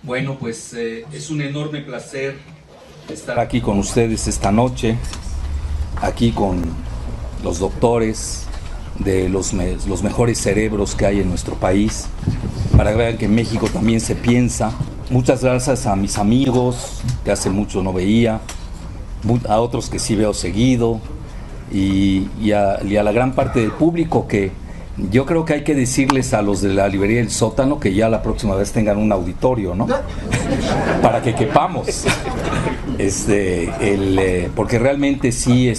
Bueno, pues es un enorme placer estar aquí con ustedes esta noche, aquí con los doctores de los mejores cerebros que hay en nuestro país, para que vean que en México también se piensa. Muchas gracias a mis amigos que hace mucho no veía, a otros que sí veo seguido, y a la gran parte del público que yo creo que hay que decirles a los de la librería El Sótano que ya la próxima vez tengan un auditorio, ¿no? Para que quepamos. Porque realmente sí,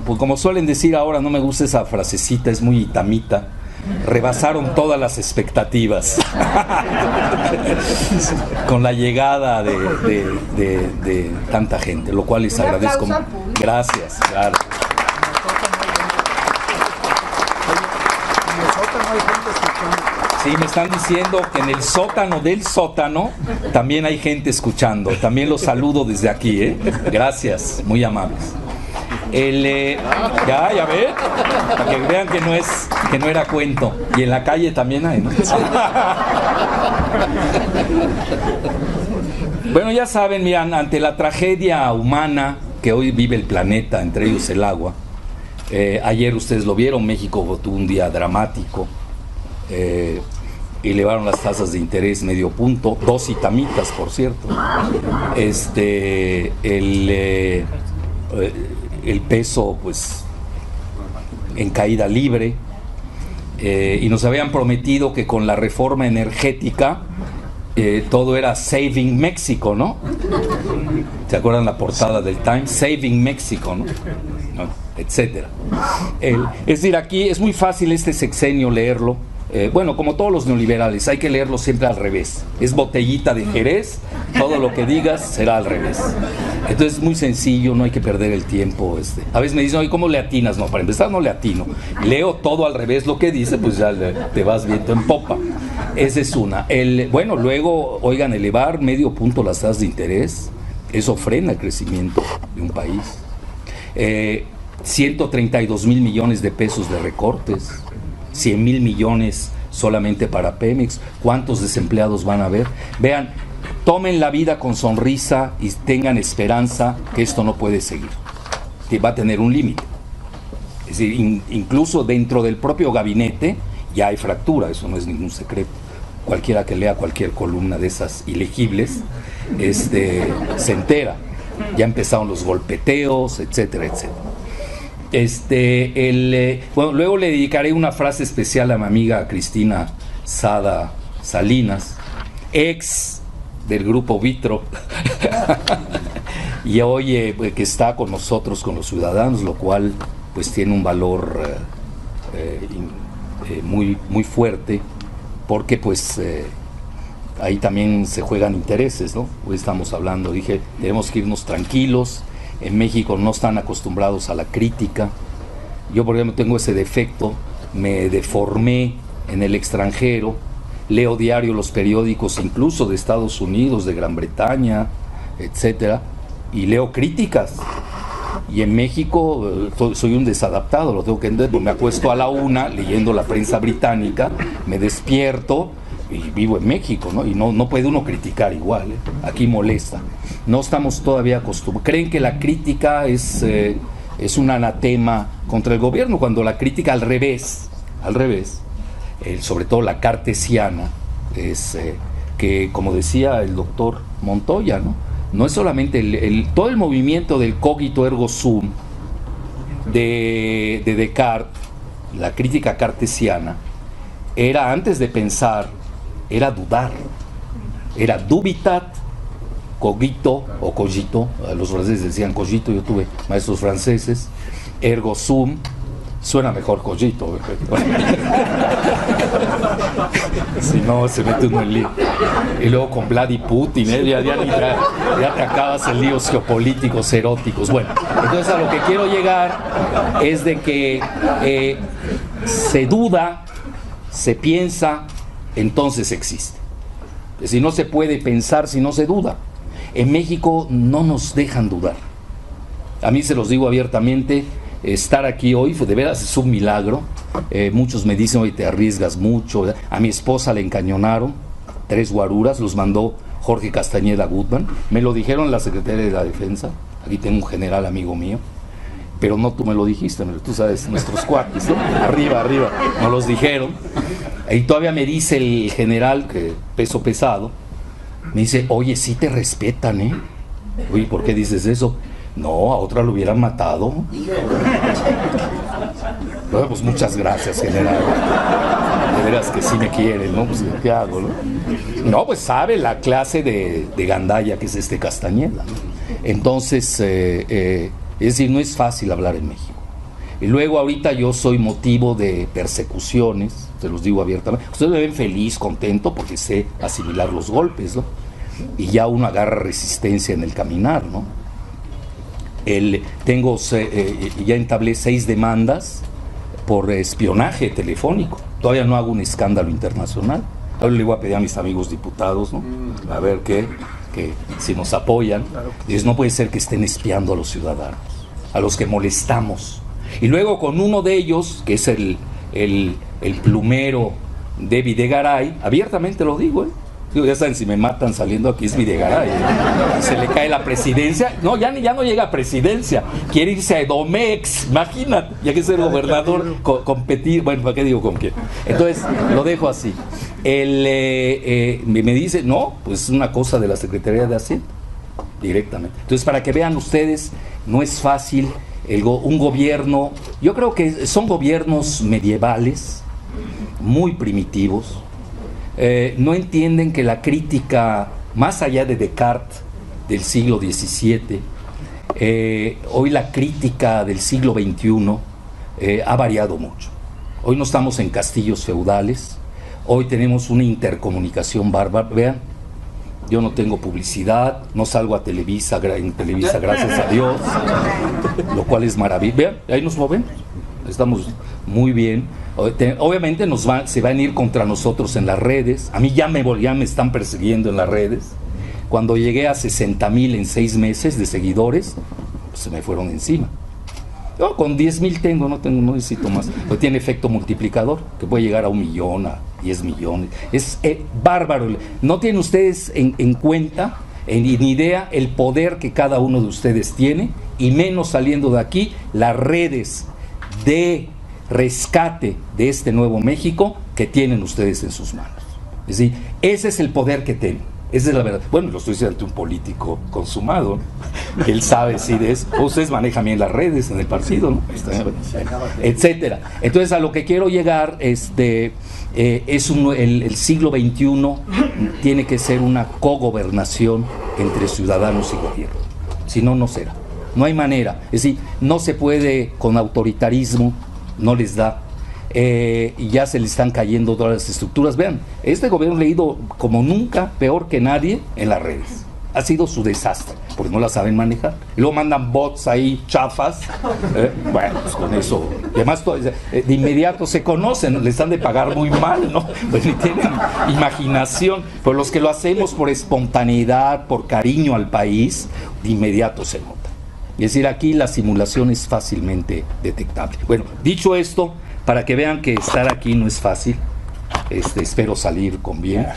pues como suelen decir ahora, no me gusta esa frasecita, es muy itamita. Rebasaron todas las expectativas con la llegada de tanta gente, lo cual les agradezco. Gracias, claro. Sí, me están diciendo que en el sótano del sótano también hay gente escuchando. También los saludo desde aquí, ¿eh? Gracias, muy amables. Ya ven, para que vean que no era cuento. Y en la calle también hay, ¿no? Bueno, ya saben, miran, ante la tragedia humana que hoy vive el planeta, entre ellos el agua. Ayer ustedes lo vieron, México tuvo un día dramático. Elevaron las tasas de interés medio punto, 2 itamitas, por cierto. El peso, pues, en caída libre. Y nos habían prometido que con la reforma energética todo era Saving México, ¿no? ¿Se acuerdan la portada del Times? Saving México, ¿no? Etcétera. Es decir, aquí es muy fácil este sexenio leerlo. Bueno, como todos los neoliberales, hay que leerlo siempre al revés. Es botellita de Jerez, todo lo que digas será al revés. Entonces es muy sencillo, no hay que perder el tiempo. A veces me dicen, oye, ¿cómo le atinas? No, para empezar no le atino. Leo todo al revés lo que dice, pues ya te vas viento en popa. Esa es una. Bueno, luego, oigan, elevar medio punto las tasas de interés, eso frena el crecimiento de un país. 132,000 millones de pesos de recortes, 100,000 millones solamente para Pemex. ¿Cuántos desempleados van a haber? Vean, tomen la vida con sonrisa y tengan esperanza que esto no puede seguir, que va a tener un límite. Es decir, incluso dentro del propio gabinete ya hay fractura, eso no es ningún secreto. Cualquiera que lea cualquier columna de esas ilegibles se entera. Ya empezaron los golpeteos, etcétera, etcétera. Bueno, luego le dedicaré una frase especial a mi amiga Cristina Sada Salinas, ex del grupo Vitro, y hoy que está con nosotros, con los ciudadanos, lo cual pues tiene un valor muy, muy fuerte, porque pues ahí también se juegan intereses, ¿no? Hoy estamos hablando, dije, tenemos que irnos tranquilos. En México no están acostumbrados a la crítica. Yo, por ejemplo, tengo ese defecto, me deformé en el extranjero, leo diario los periódicos, incluso de Estados Unidos, de Gran Bretaña, etcétera, y leo críticas. Y en México soy un desadaptado, lo tengo que entender, me acuesto a la 1 leyendo la prensa británica, me despierto y vivo en México, ¿no? Y no puede uno criticar igual, ¿eh? Aquí molesta. No estamos todavía acostumbrados. Creen que la crítica es un anatema contra el gobierno, cuando la crítica al revés, sobre todo la cartesiana, es que, como decía el doctor Montoya, no es solamente todo el movimiento del cogito ergo sum de Descartes, la crítica cartesiana, era antes de pensar, era dudar, era dubitat, cogito o cogito, los franceses decían cogito, yo tuve maestros franceses, ergo sum, suena mejor cogito, si no se mete uno en lío. Y luego con Vladimir Putin, ya te acabas en líos geopolíticos, eróticos. Bueno, entonces a lo que quiero llegar es de que se duda, se piensa, entonces existe. Es decir, no se puede pensar si no se duda. En México no nos dejan dudar. A mí se los digo abiertamente, estar aquí hoy de veras es un milagro. Muchos me dicen, oye, te arriesgas mucho. A mi esposa le encañonaron 3 guaruras, los mandó Jorge Castañeda Gutmann. Me lo dijeron la Secretaría de la Defensa. Aquí tengo un general amigo mío. Pero no tú me lo dijiste, tú sabes, nuestros cuates, ¿no? Arriba, nos los dijeron. Y todavía me dice el general, que peso pesado, me dice, oye, sí te respetan, ¿eh? Oye, ¿por qué dices eso? No, a otra lo hubieran matado. Bueno, pues muchas gracias, general. De veras que sí me quieren, ¿no? Pues, ¿qué hago, no? No, pues sabe la clase de gandalla que es este Castañeda, ¿no? Entonces, es decir, no es fácil hablar en México. Y luego ahorita yo soy motivo de persecuciones, se los digo abiertamente. Ustedes me ven feliz, contento, porque sé asimilar los golpes, ¿no? Y ya uno agarra resistencia en el caminar, ¿no? Ya entablé 6 demandas por espionaje telefónico. Todavía no hago un escándalo internacional. Ahora le voy a pedir a mis amigos diputados, ¿no? A ver que si nos apoyan. Dices, no puede ser que estén espiando a los ciudadanos, a los que molestamos. Y luego con uno de ellos, que es el plumero de Videgaray, abiertamente lo digo, ¿eh? Digo, ya saben, si me matan saliendo aquí es Videgaray, ¿eh? Se le cae la presidencia. No, ya no llega a presidencia. Quiere irse a Edomex, imagínate. Ya que es el gobernador, competir. Bueno, ¿para qué digo con quién? Entonces, lo dejo así. Me dice, no, pues es una cosa de la Secretaría de Hacienda, directamente. Entonces, para que vean ustedes, no es fácil un gobierno. Yo creo que son gobiernos medievales, muy primitivos. No entienden que la crítica, más allá de Descartes, del siglo XVII, hoy la crítica del siglo XXI ha variado mucho. Hoy no estamos en castillos feudales, hoy tenemos una intercomunicación bárbara. Vean, yo no tengo publicidad, no salgo a Televisa, gracias a Dios, lo cual es maravilloso. Vean, ahí nos movemos, estamos muy bien. Obviamente se van a ir contra nosotros en las redes. A mí ya me están persiguiendo en las redes. Cuando llegué a 60,000 en 6 meses de seguidores, pues se me fueron encima. Yo con 10,000 no necesito más. Pero tiene efecto multiplicador, que puede llegar a 1 millón, a 10 millones. Es bárbaro. No tienen ustedes en cuenta, ni idea, el poder que cada uno de ustedes tiene, y menos saliendo de aquí, las redes de rescate de este nuevo México que tienen ustedes en sus manos. Es decir, ese es el poder que tienen. Esa es la verdad. Bueno, lo estoy diciendo ante un político consumado, ¿no? Él sabe si de eso. Ustedes manejan bien las redes en el partido, ¿no? Etcétera. Entonces, a lo que quiero llegar, el siglo XXI tiene que ser una cogobernación entre ciudadanos y gobierno. Si no, no será. No hay manera. Es decir, no se puede con autoritarismo, no les da. Y ya se le están cayendo todas las estructuras. Vean, este gobierno le ha ido como nunca, peor que nadie en las redes. Ha sido su desastre, porque no la saben manejar. Y luego mandan bots ahí, chafas. Bueno, pues con eso. Y además, de inmediato se conocen, les han de pagar muy mal, ¿no? Pues ni tienen imaginación. Pero los que lo hacemos por espontaneidad, por cariño al país, de inmediato se nota. Es decir, aquí la simulación es fácilmente detectable. Bueno, dicho esto, para que vean que estar aquí no es fácil, espero salir con bien.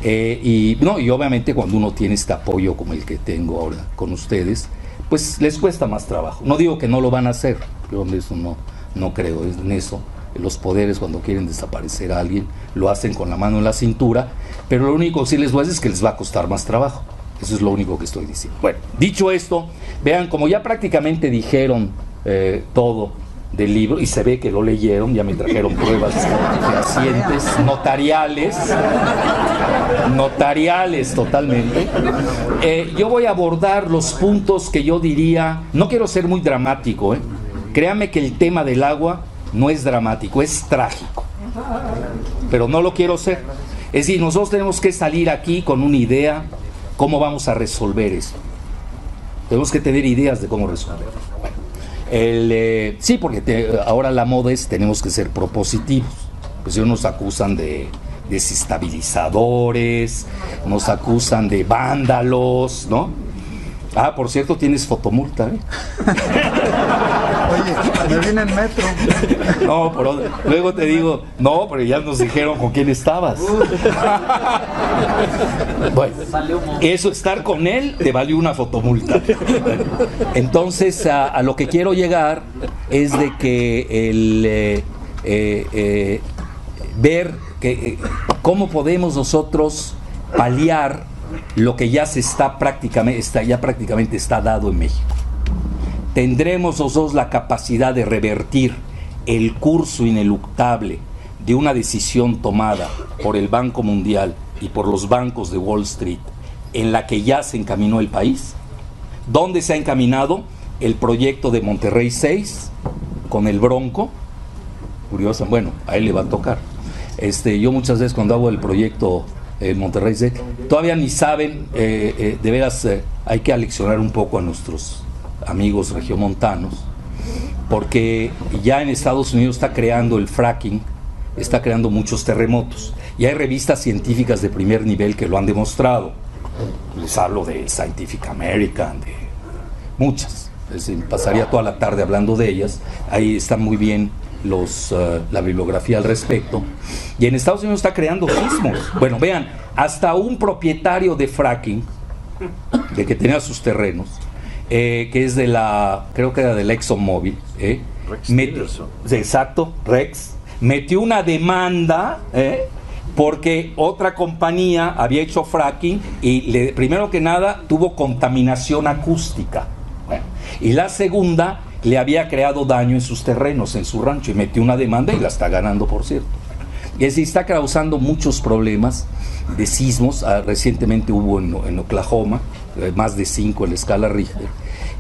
Y obviamente cuando uno tiene este apoyo como el que tengo ahora con ustedes, pues les cuesta más trabajo. No digo que no lo van a hacer, yo en eso no creo en eso. Los poderes, cuando quieren desaparecer a alguien, lo hacen con la mano en la cintura, pero lo único que sí les voy a decir es que les va a costar más trabajo. Eso es lo único que estoy diciendo. Bueno, dicho esto, vean, como ya prácticamente dijeron todo del libro, y se ve que lo leyeron, ya me trajeron pruebas fehacientes, notariales totalmente. Yo voy a abordar los puntos que yo diría, no quiero ser muy dramático, créanme que el tema del agua no es dramático, es trágico, pero no lo quiero ser. Es decir, nosotros tenemos que salir aquí con una idea. ¿Cómo vamos a resolver eso? Tenemos que tener ideas de cómo resolverlo. Bueno, sí, porque ahora la moda es tenemos que ser propositivos. Pues ellos nos acusan de desestabilizadores, nos acusan de vándalos, ¿no? Ah, por cierto, tienes fotomulta, Oye, me vine en metro. No, pero luego te digo, no, pero ya nos dijeron con quién estabas. Bueno, eso, estar con él te valió una fotomulta. Entonces, a lo que quiero llegar es de que ver que, cómo podemos nosotros paliar lo que ya prácticamente está dado en México. ¿Tendremos nosotros la capacidad de revertir el curso ineluctable de una decisión tomada por el Banco Mundial y por los bancos de Wall Street en la que ya se encaminó el país? ¿Dónde se ha encaminado el proyecto de Monterrey 6 con el Bronco? Curioso, bueno, a él le va a tocar. Yo muchas veces cuando hago el proyecto Monterrey 6, todavía ni saben, de veras hay que aleccionar un poco a nuestros amigos regiomontanos, porque ya en Estados Unidos está creando el fracking, está creando muchos terremotos, y hay revistas científicas de primer nivel que lo han demostrado. Les hablo de Scientific American, de muchas, es decir, pasaría toda la tarde hablando de ellas. Ahí están muy bien la bibliografía al respecto. Y en Estados Unidos está creando sismos. Bueno, vean, hasta un propietario de fracking, de que tenía sus terrenos, que es creo que era del ExxonMobil, exacto, Rex, metió una demanda, porque otra compañía había hecho fracking y primero que nada tuvo contaminación acústica. Bueno, y la segunda, le había creado daño en sus terrenos, en su rancho, y metió una demanda y la está ganando, por cierto. Y así está causando muchos problemas de sismos. Recientemente hubo en Oklahoma, más de 5 en la escala Richter.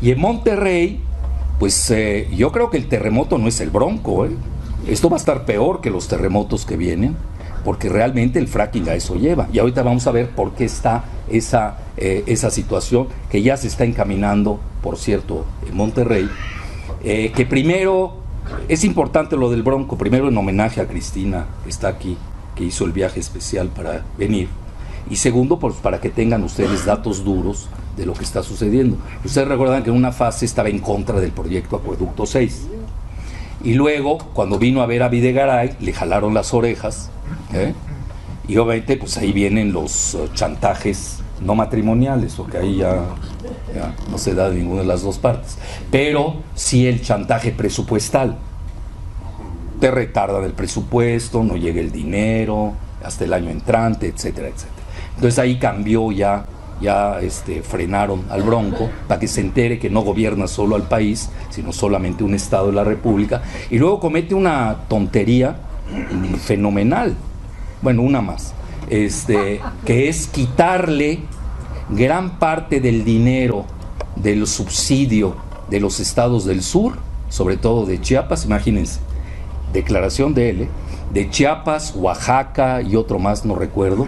Y en Monterrey, pues yo creo que el terremoto no es el Bronco, Esto va a estar peor que los terremotos que vienen, porque realmente el fracking a eso lleva. Y ahorita vamos a ver por qué está esa situación, que ya se está encaminando, por cierto, en Monterrey. Que primero, es importante lo del Bronco, primero en homenaje a Cristina, que está aquí, que hizo el viaje especial para venir, y segundo, pues para que tengan ustedes datos duros de lo que está sucediendo. Ustedes recuerdan que en una fase estaba en contra del proyecto Acueducto 6, y luego, cuando vino a ver a Videgaray, le jalaron las orejas, y obviamente pues ahí vienen los chantajes no matrimoniales, porque ahí ya no se da de ninguna de las dos partes, pero sí el chantaje presupuestal. Te retardan el presupuesto, no llega el dinero hasta el año entrante, etcétera, etcétera. Entonces ahí cambió, ya frenaron al Bronco para que se entere que no gobierna solo al país, sino solamente un estado de la República, y luego comete una tontería fenomenal, bueno, una más, que es quitarle gran parte del dinero del subsidio de los estados del sur, sobre todo de Chiapas. Imagínense, declaración de él, de Chiapas, Oaxaca y otro más, no recuerdo,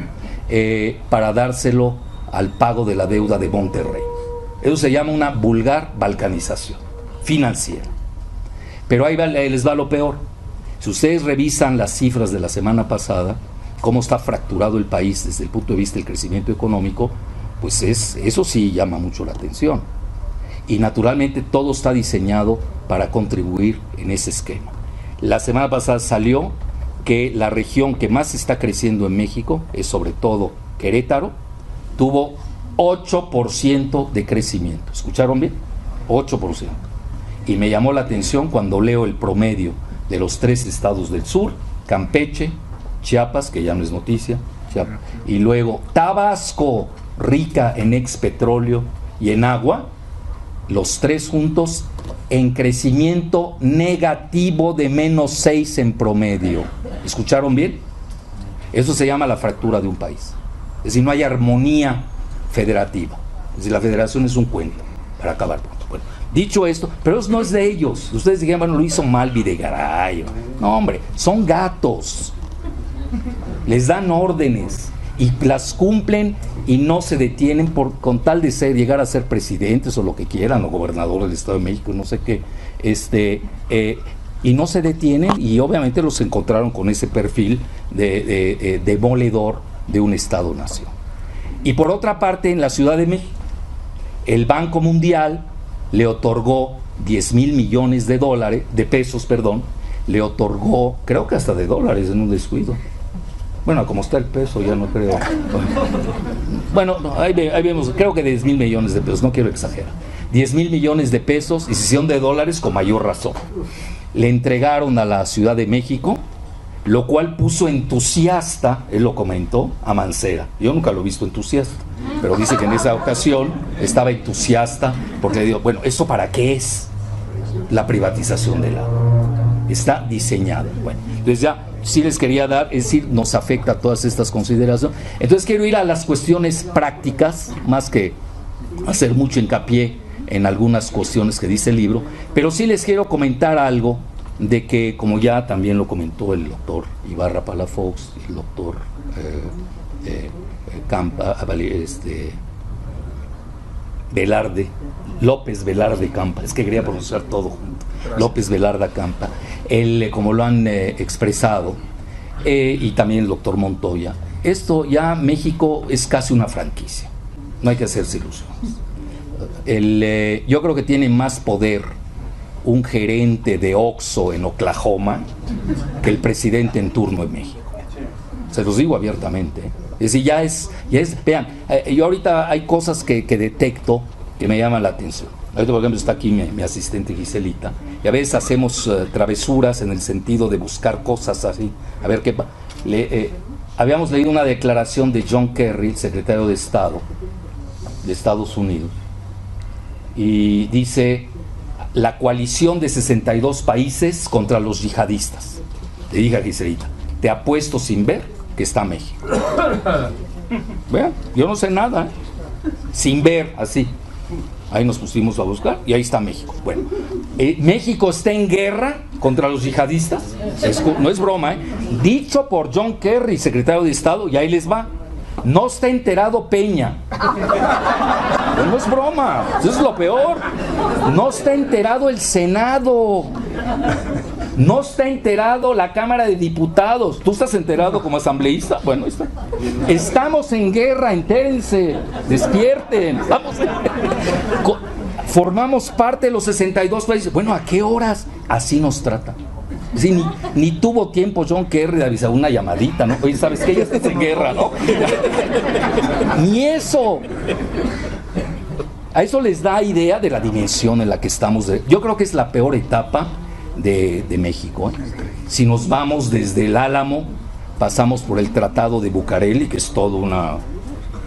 para dárselo al pago de la deuda de Monterrey. Eso se llama una vulgar balcanización financiera. Pero ahí les va lo peor. Si ustedes revisan las cifras de la semana pasada, cómo está fracturado el país desde el punto de vista del crecimiento económico, pues eso sí llama mucho la atención. Y naturalmente todo está diseñado para contribuir en ese esquema. La semana pasada salió que la región que más está creciendo en México es sobre todo Querétaro, tuvo 8% de crecimiento. ¿Escucharon bien? 8%. Y me llamó la atención cuando leo el promedio de los 3 estados del sur, Campeche, Chiapas, que ya no es noticia, Chiapas, y luego Tabasco, rica en expetróleo y en agua, los 3 juntos en crecimiento negativo de -6 en promedio. ¿Escucharon bien? Eso se llama la fractura de un país. Es decir, no hay armonía federativa. Es decir, la federación es un cuento para acabar. Bueno, dicho esto, pero eso no es de ellos. Ustedes dirían, bueno, lo hizo mal Videgaray. No, hombre, son gatos. Les dan órdenes y las cumplen y no se detienen con tal de llegar a ser presidentes o lo que quieran, o gobernador del Estado de México, no sé qué, y no se detienen, y obviamente los encontraron con ese perfil de demoledor de un Estado-nación. Y por otra parte, en la Ciudad de México, el Banco Mundial le otorgó 10,000 millones de pesos, le otorgó, creo que hasta de dólares en un descuido. Bueno, como está el peso, ya no creo. Bueno, no, ahí vemos, creo que 10,000 millones de pesos, no quiero exagerar. 10,000 millones de pesos, y si son de dólares, con mayor razón. Le entregaron a la Ciudad de México, lo cual puso entusiasta, él lo comentó, a Mancera. Yo nunca lo he visto entusiasta, pero dice que en esa ocasión estaba entusiasta, porque le digo, bueno, ¿esto para qué es? La privatización del agua. Está diseñado. Bueno, entonces ya sí les quería dar, es decir, nos afecta a todas estas consideraciones. Entonces quiero ir a las cuestiones prácticas, más que hacer mucho hincapié en algunas cuestiones que dice el libro, pero sí les quiero comentar algo de que, como ya también lo comentó el doctor Ibarra Palafox, el doctor Velarde, López Velarde Campa, es que quería pronunciar todo junto, López Velarde Campa, como lo han expresado, y también el doctor Montoya, esto ya México es casi una franquicia, no hay que hacerse ilusiones. Yo creo que tiene más poder un gerente de Oxxo en Oklahoma que el presidente en turno en México. Se los digo abiertamente. Es decir, ya es vean, yo ahorita hay cosas que detecto que me llaman la atención. Ahorita, por ejemplo, está aquí mi asistente Giselita, y a veces hacemos travesuras en el sentido de buscar cosas así. A ver qué habíamos leído una declaración de John Kerry, el secretario de Estado de Estados Unidos, y dice: la coalición de 62 países contra los yihadistas. Le dije a Giselita, te apuesto sin ver que está México. Vean, yo no sé nada, sin ver, así. Ahí nos pusimos a buscar y ahí está México. Bueno, México está en guerra contra los yihadistas. No es broma, dicho por John Kerry, secretario de Estado, y ahí les va. No está enterado Peña. No es broma, eso es lo peor. No está enterado el Senado. No está enterado la Cámara de Diputados. ¿Tú estás enterado como asambleísta? Bueno, está. Estamos en guerra, entérense, despierten. Formamos parte de los 62 países. Bueno, ¿a qué horas? Así nos trata. Sí, ni tuvo tiempo John Kerry de avisar una llamadita, ¿no? Oye, ¿sabes qué? Ya estás en guerra, ¿no? Ni eso. A eso les da idea de la dimensión en la que estamos. Yo creo que es la peor etapa de México, ¿eh? Si nos vamos desde el Álamo, pasamos por el Tratado de Bucareli, que es todo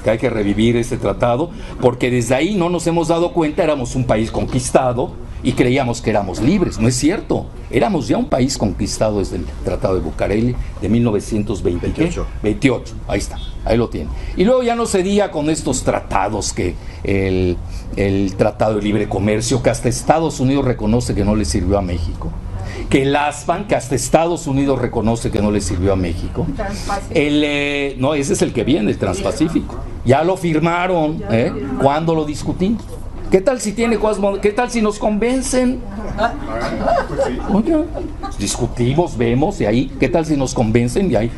que hay que revivir ese tratado, porque desde ahí no nos hemos dado cuenta, éramos un país conquistado y creíamos que éramos libres. No es cierto, éramos ya un país conquistado desde el Tratado de Bucareli de 1928, ahí está, ahí lo tienen. Y luego ya no se diga con estos tratados, que el Tratado de Libre Comercio, que hasta Estados Unidos reconoce que no le sirvió a México, que el ASPAN, que hasta Estados Unidos reconoce que no le sirvió a México, no, ese es el que viene, el Transpacífico, ya lo firmaron, ¿cuándo lo discutimos? ¿Qué tal si tiene cosas? ¿Qué tal si nos convencen? Oye, discutimos, vemos, y ahí, ¿qué tal si nos convencen? Y ahí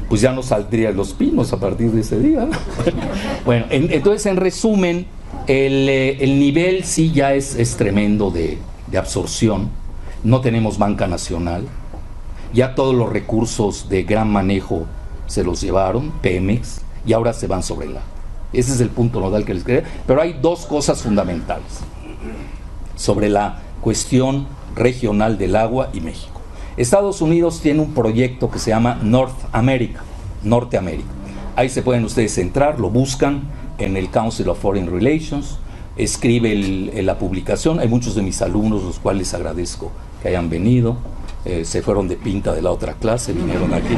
pues ya nos saldrían los pinos a partir de ese día, ¿no? Bueno, entonces, en resumen, el nivel sí ya es tremendo de absorción. No tenemos banca nacional, ya todos los recursos de gran manejo se los llevaron, Pemex, y ahora se van sobre el agua. Ese es el punto nodal que les quería. Pero hay dos cosas fundamentales sobre la cuestión regional del agua y México. Estados Unidos tiene un proyecto que se llama Norteamérica. Ahí se pueden ustedes entrar, lo buscan en el Council of Foreign Relations, escribe la publicación. Hay muchos de mis alumnos, los cuales agradezco que hayan venido, se fueron de pinta de la otra clase, vinieron aquí.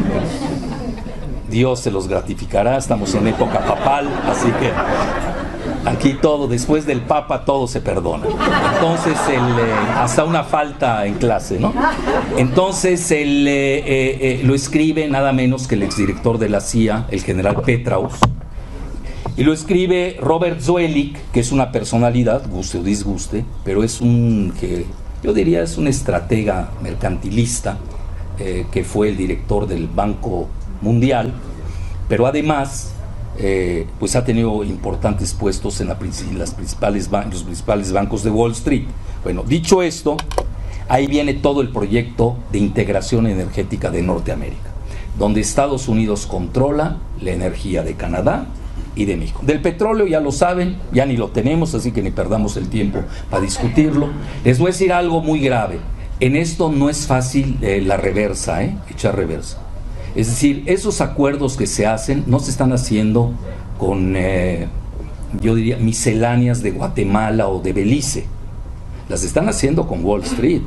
Dios se los gratificará, estamos en época papal, así que aquí todo, después del Papa, todo se perdona. Entonces, hasta una falta en clase, ¿no? Entonces, lo escribe nada menos que el exdirector de la CIA, el general Petraeus, y lo escribe Robert Zoellick, que es una personalidad, guste o disguste, pero es yo diría es un estratega mercantilista, que fue el director del Banco Mundial, pero además pues ha tenido importantes puestos en los principales bancos de Wall Street. Bueno, dicho esto, ahí viene todo el proyecto de integración energética de Norteamérica, donde Estados Unidos controla la energía de Canadá y de México. Del petróleo ya lo saben, ya ni lo tenemos, así que ni perdamos el tiempo para discutirlo. Les voy a decir algo muy grave. En esto no es fácil la reversa, echar reversa. Es decir, esos acuerdos que se hacen no se están haciendo con, yo diría, misceláneas de Guatemala o de Belice. Las están haciendo con Wall Street,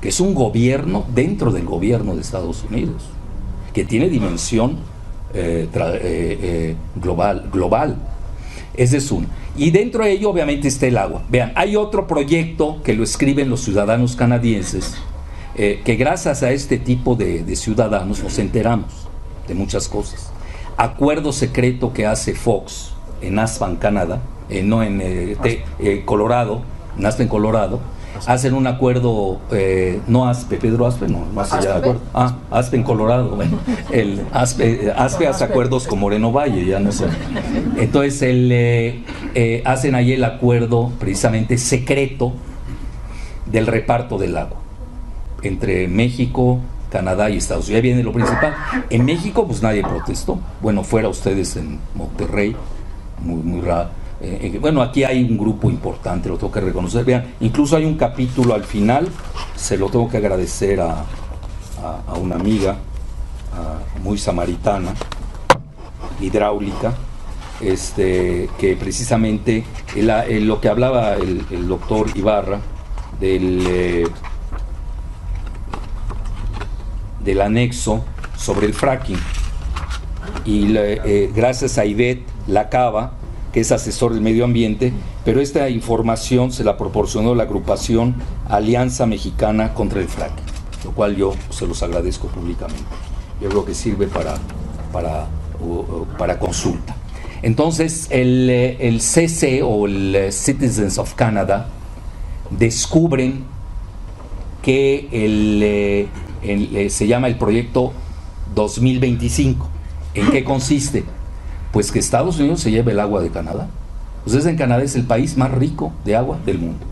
que es un gobierno dentro del gobierno de Estados Unidos, que tiene dimensión global. Ese es uno. Y dentro de ello obviamente está el agua. Vean, hay otro proyecto que lo escriben los ciudadanos canadienses, que gracias a este tipo de ciudadanos nos enteramos de muchas cosas. Acuerdo secreto que hace Fox en Aspen, Canadá, no en Colorado, en Aspen, Colorado. Hacen un acuerdo, no Aspe, Pedro Aspe, no, más allá de acuerdo. Aspen, Colorado. Bueno, Aspe hace acuerdos con Moreno Valle, ya no sé. Entonces hacen ahí el acuerdo precisamente secreto del reparto del agua entre México, Canadá y Estados Unidos. Ahí viene lo principal. En México, pues nadie protestó. Bueno, fuera ustedes en Monterrey, muy raro. Bueno, aquí hay un grupo importante, lo tengo que reconocer. Vean, incluso hay un capítulo al final, se lo tengo que agradecer a una amiga muy samaritana, hidráulica, que precisamente lo que hablaba el doctor Ibarra del anexo sobre el fracking, y gracias a Ivette Lacaba, que es asesor del medio ambiente, pero esta información se la proporcionó la agrupación Alianza Mexicana contra el Fracking, lo cual yo se los agradezco públicamente. Yo creo que sirve para consulta. Entonces, el CC o el Citizens of Canada descubren que se llama el proyecto 2025. ¿En qué consiste? Pues que Estados Unidos se lleve el agua de Canadá. Ustedes, en Canadá es el país más rico de agua del mundo.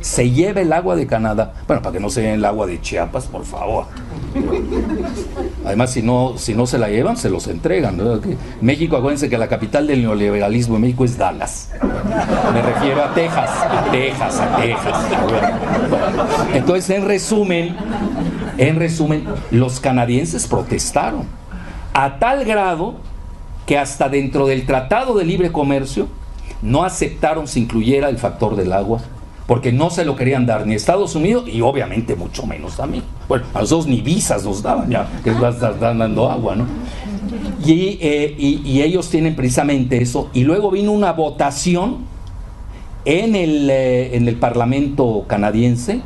Se lleve el agua de Canadá. Bueno, para que no se lleven el agua de Chiapas, por favor. Además, si no se la llevan, se los entregan, ¿no? México, acuérdense que la capital del neoliberalismo en México es Dallas. Me refiero a Texas. Entonces, en resumen, los canadienses protestaron a tal grado que hasta dentro del Tratado de Libre Comercio no aceptaron se incluyera el factor del agua, porque no se lo querían dar ni a Estados Unidos y obviamente mucho menos a mí. Bueno, a nosotros ni visas nos daban ya, que están dando agua, ¿no? Y ellos tienen precisamente eso, y luego vino una votación en el Parlamento canadiense,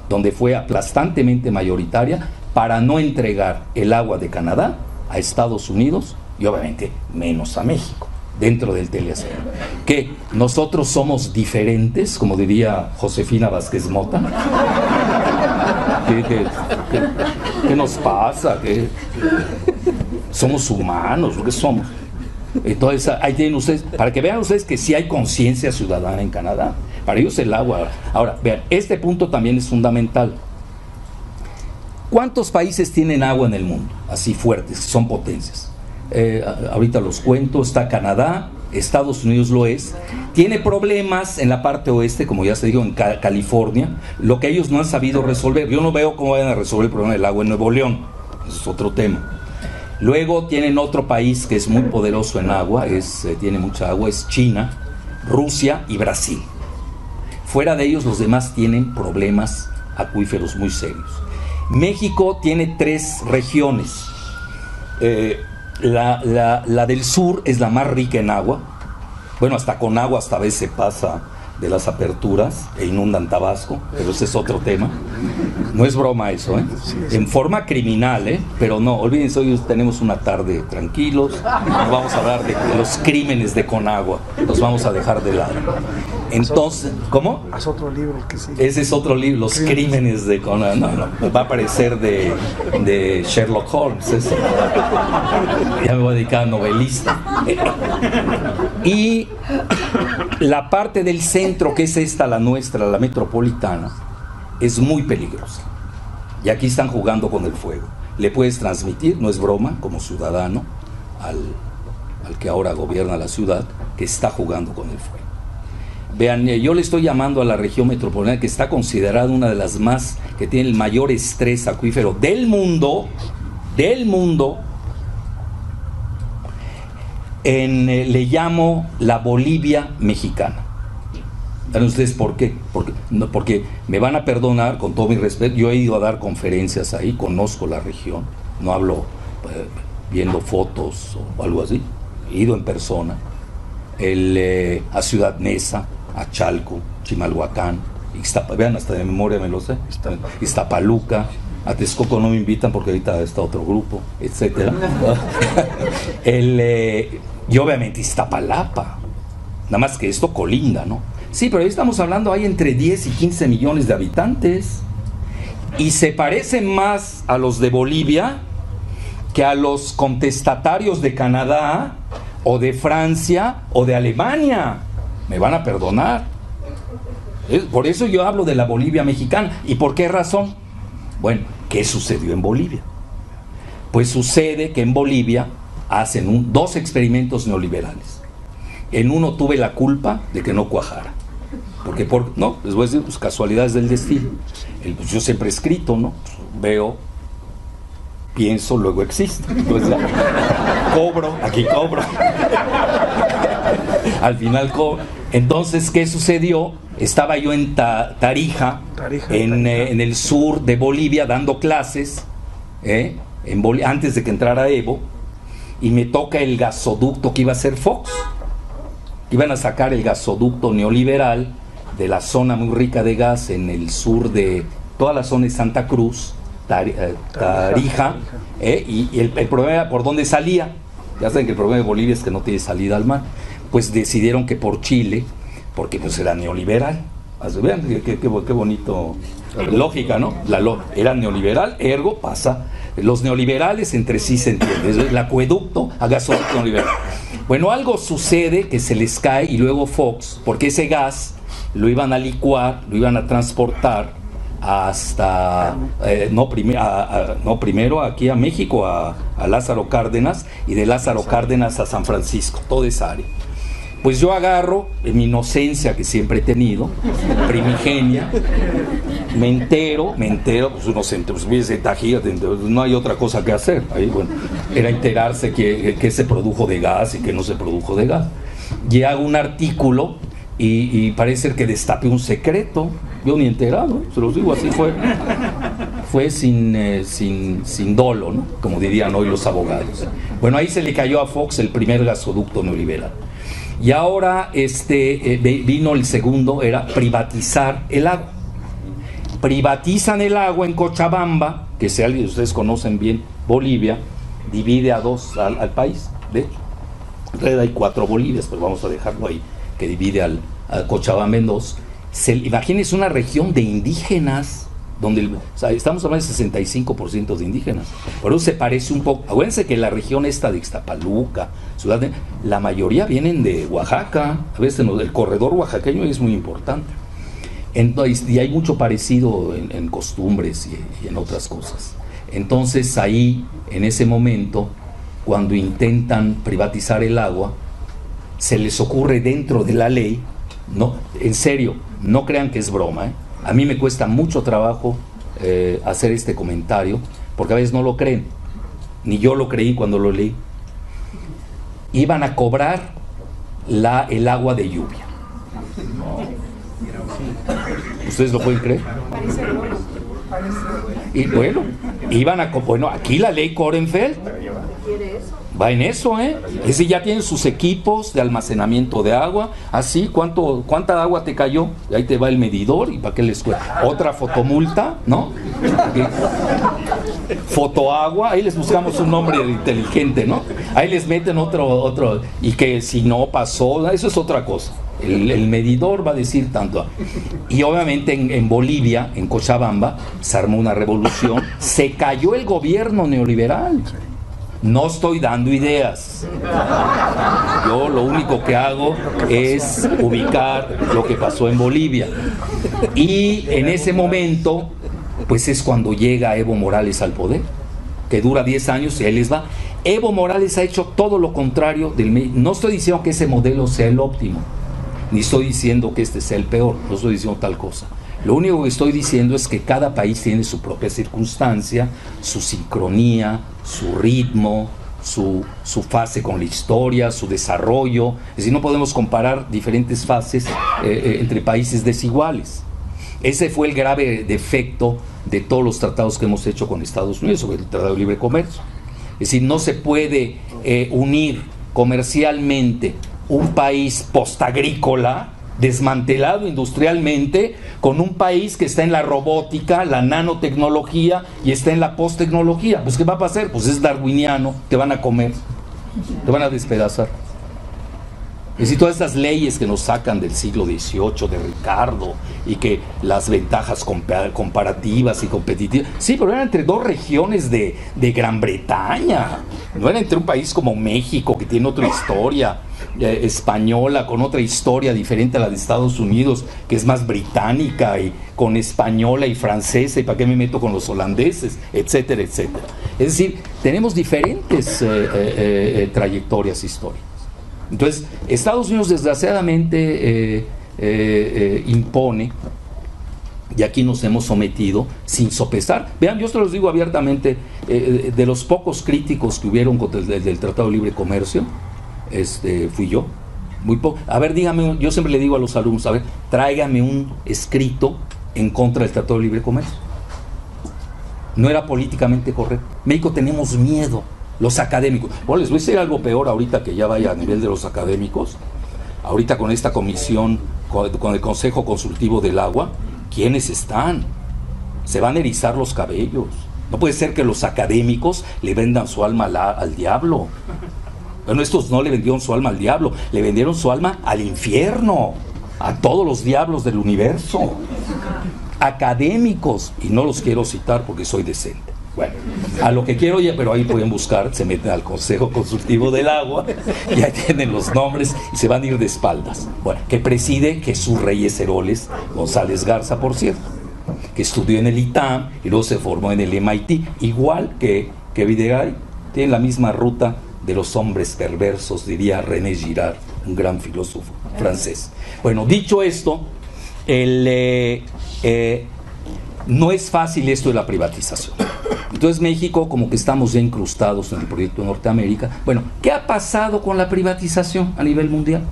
donde fue aplastantemente mayoritaria, para no entregar el agua de Canadá a Estados Unidos y obviamente menos a México, dentro del TLC. Que nosotros somos diferentes, como diría Josefina Vázquez Mota. ¿Qué nos pasa? ¿Qué? Somos humanos, ¿qué somos? Entonces, ahí tienen ustedes, para que vean ustedes que sí hay conciencia ciudadana en Canadá. Para ellos el agua. Ahora, vean, este punto también es fundamental. ¿Cuántos países tienen agua en el mundo? Así fuertes, son potencias. Ahorita los cuento. Está Canadá, Estados Unidos lo es, tiene problemas en la parte oeste, como ya se dijo, en California, lo que ellos no han sabido resolver. Yo no veo cómo vayan a resolver el problema del agua en Nuevo León, eso es otro tema. Luego tienen otro país que es muy poderoso en agua, tiene mucha agua, es China, Rusia y Brasil. Fuera de ellos, los demás tienen problemas acuíferos muy serios. México tiene 3 regiones. La del sur es la más rica en agua. Bueno, hasta con agua hasta a veces se pasa de las aperturas e inundan Tabasco, pero ese es otro tema. No es broma eso, ¿eh? En forma criminal, ¿eh? Pero no, olvídense, hoy tenemos una tarde tranquilos, nos vamos a hablar de los crímenes de Conagua, los vamos a dejar de lado. Entonces, ¿cómo? Es otro libro el que sigue. Ese es otro libro, los crímenes de Conagua. No, va a parecer de Sherlock Holmes, eso. Ya me voy a dedicar a novelista. Y la parte del centro, que es esta, la nuestra, la metropolitana, es muy peligrosa. Y aquí están jugando con el fuego. Le puedes transmitir, no es broma, como ciudadano, al que ahora gobierna la ciudad, que está jugando con el fuego. Vean, yo le estoy llamando a la región metropolitana, que está considerada una de las más, que tiene el mayor estrés acuífero del mundo, le llamo la Bolivia mexicana. ¿Saben ustedes por qué? Porque me van a perdonar, con todo mi respeto, yo he ido a dar conferencias ahí, conozco la región, no hablo viendo fotos o algo así, he ido en persona, a Ciudad Neza, a Chalco, Chimalhuacán, vean, hasta de memoria me lo sé, Iztapaluca, a Texcoco no me invitan porque ahorita está otro grupo, etcétera. Y obviamente Iztapalapa, nada más que esto colinda, ¿no? Sí, pero ahí estamos hablando, hay entre 10 y 15 millones de habitantes, y se parecen más a los de Bolivia que a los contestatarios de Canadá o de Francia o de Alemania. Me van a perdonar. Por eso yo hablo de la Bolivia mexicana. ¿Y por qué razón? Bueno, ¿qué sucedió en Bolivia? Pues sucede que en Bolivia hacen 2 experimentos neoliberales. En uno tuve la culpa de que no cuajara. Porque no, les voy a decir, pues casualidades del destino. Pues yo siempre he escrito, ¿no? Veo, pienso, luego existo. Entonces aquí cobro. Al final cobro. Entonces, ¿qué sucedió? Estaba yo en Tarija, en el sur de Bolivia, dando clases, antes de que entrara Evo, y me toca el gasoducto que iba a hacer Fox. Iban a sacar el gasoducto neoliberal de la zona muy rica de gas en el sur de toda la zona de Santa Cruz, Tarija, y el problema era por dónde salía. Ya saben que el problema de Bolivia es que no tiene salida al mar. Pues decidieron que por Chile, porque pues era neoliberal. Vean qué bonito, lógica, ¿no? Era neoliberal, ergo pasa. Los neoliberales entre sí se entienden. El acueducto a gasoducto neoliberal. Bueno, algo sucede que se les cae, y luego Fox, porque ese gas lo iban a licuar, lo iban a transportar hasta, primero aquí a México, a Lázaro Cárdenas, y de Lázaro Cárdenas a San Francisco, toda esa área. Pues yo agarro, en mi inocencia que siempre he tenido, primigenia, me entero, pues uno se entera, pues no hay otra cosa que hacer. Ahí, bueno, era enterarse que se produjo de gas y que no se produjo de gas. Y hago un artículo y parece que destapé un secreto. Yo ni enterado, se los digo, así fue sin dolo, ¿no? Como dirían hoy los abogados. Bueno, ahí se le cayó a Fox el primer gasoducto neoliberal. Y ahora vino el segundo, era privatizar el agua. Privatizan el agua en Cochabamba, que si alguien de ustedes conocen bien, Bolivia, divide a 2 al país. De hecho, en realidad hay 4 Bolivias, pero vamos a dejarlo ahí, que divide a Cochabamba en 2. Imagínense una región de indígenas, donde estamos hablando de 65% de indígenas. Por eso se parece un poco. Acuérdense que la región esta de Iztapaluca, la mayoría vienen de Oaxaca. A veces el corredor oaxaqueño es muy importante. Entonces, y hay mucho parecido en costumbres y en otras cosas. Entonces ahí, en ese momento, cuando intentan privatizar el agua, se les ocurre dentro de la ley, no, en serio, no crean que es broma, a mí me cuesta mucho trabajo hacer este comentario, porque a veces no lo creen, ni yo lo creí cuando lo leí. Iban a cobrar el agua de lluvia. ¿Ustedes lo pueden creer? Y bueno, aquí la ley Korenfeld, requiere eso. Va en eso, ¿eh? Es decir, ya tienen sus equipos de almacenamiento de agua. Así, ¿cuánta agua te cayó? Ahí te va el medidor y para qué les cuesta. Otra fotomulta, ¿no? Fotoagua, ahí les buscamos un nombre inteligente, ¿no? Ahí les meten otro, y que si no pasó, eso es otra cosa. El medidor va a decir tanto. Y obviamente en Bolivia, en Cochabamba, se armó una revolución, se cayó el gobierno neoliberal. No estoy dando ideas. Yo lo único que hago es ubicar lo que pasó en Bolivia. Y en ese momento, pues es cuando llega Evo Morales al poder, que dura 10 años y ahí les va. Evo Morales ha hecho todo lo contrario no estoy diciendo que ese modelo sea el óptimo, ni estoy diciendo que este sea el peor, no estoy diciendo tal cosa. Lo único que estoy diciendo es que cada país tiene su propia circunstancia, su sincronía, su ritmo, su fase con la historia, su desarrollo. Es decir, no podemos comparar diferentes fases entre países desiguales. Ese fue el grave defecto de todos los tratados que hemos hecho con Estados Unidos, sobre el Tratado de Libre Comercio. Es decir, no se puede unir comercialmente un país postagrícola, desmantelado industrialmente, con un país que está en la robótica, la nanotecnología y está en la posttecnología. Pues ¿qué va a pasar? Pues es darwiniano, te van a comer, te van a despedazar. Es decir, todas estas leyes que nos sacan del siglo XVIII, de Ricardo, y que las ventajas comparativas y competitivas, sí, pero eran entre dos regiones de Gran Bretaña, no era entre un país como México, que tiene otra historia española, con otra historia diferente a la de Estados Unidos, que es más británica, y con española y francesa, y para qué me meto con los holandeses, etcétera, etcétera. Es decir, tenemos diferentes trayectorias históricas. Entonces, Estados Unidos desgraciadamente impone, y aquí nos hemos sometido sin sopesar. Vean, yo se los digo abiertamente, de los pocos críticos que hubieron contra del Tratado de Libre Comercio, fui yo. Muy poco. A ver, dígame, yo siempre le digo a los alumnos, a ver, tráigame un escrito en contra del Tratado de Libre Comercio. No era políticamente correcto. México tenemos miedo. Los académicos. Bueno, les voy a decir algo peor ahorita que ya vaya a nivel de los académicos. Ahorita con esta comisión, con el Consejo Consultivo del Agua, ¿quiénes están? Se van a erizar los cabellos. No puede ser que los académicos le vendan su alma al diablo. Bueno, estos no le vendieron su alma al diablo, le vendieron su alma al infierno, a todos los diablos del universo. Académicos, y no los quiero citar porque soy decente. Bueno, a lo que quiero ya, pero ahí pueden buscar, se meten al Consejo Consultivo del Agua y ahí tienen los nombres y se van a ir de espaldas. Bueno, que preside Jesús Reyes Heroles González Garza, por cierto, que estudió en el ITAM y luego se formó en el MIT, igual que Videgaray. Tienen la misma ruta de los hombres perversos, diría René Girard, un gran filósofo francés. Bueno, dicho esto, no es fácil esto de la privatización. Entonces México, como que estamos ya incrustados en el proyecto de Norteamérica. Bueno, ¿qué ha pasado con la privatización a nivel mundial?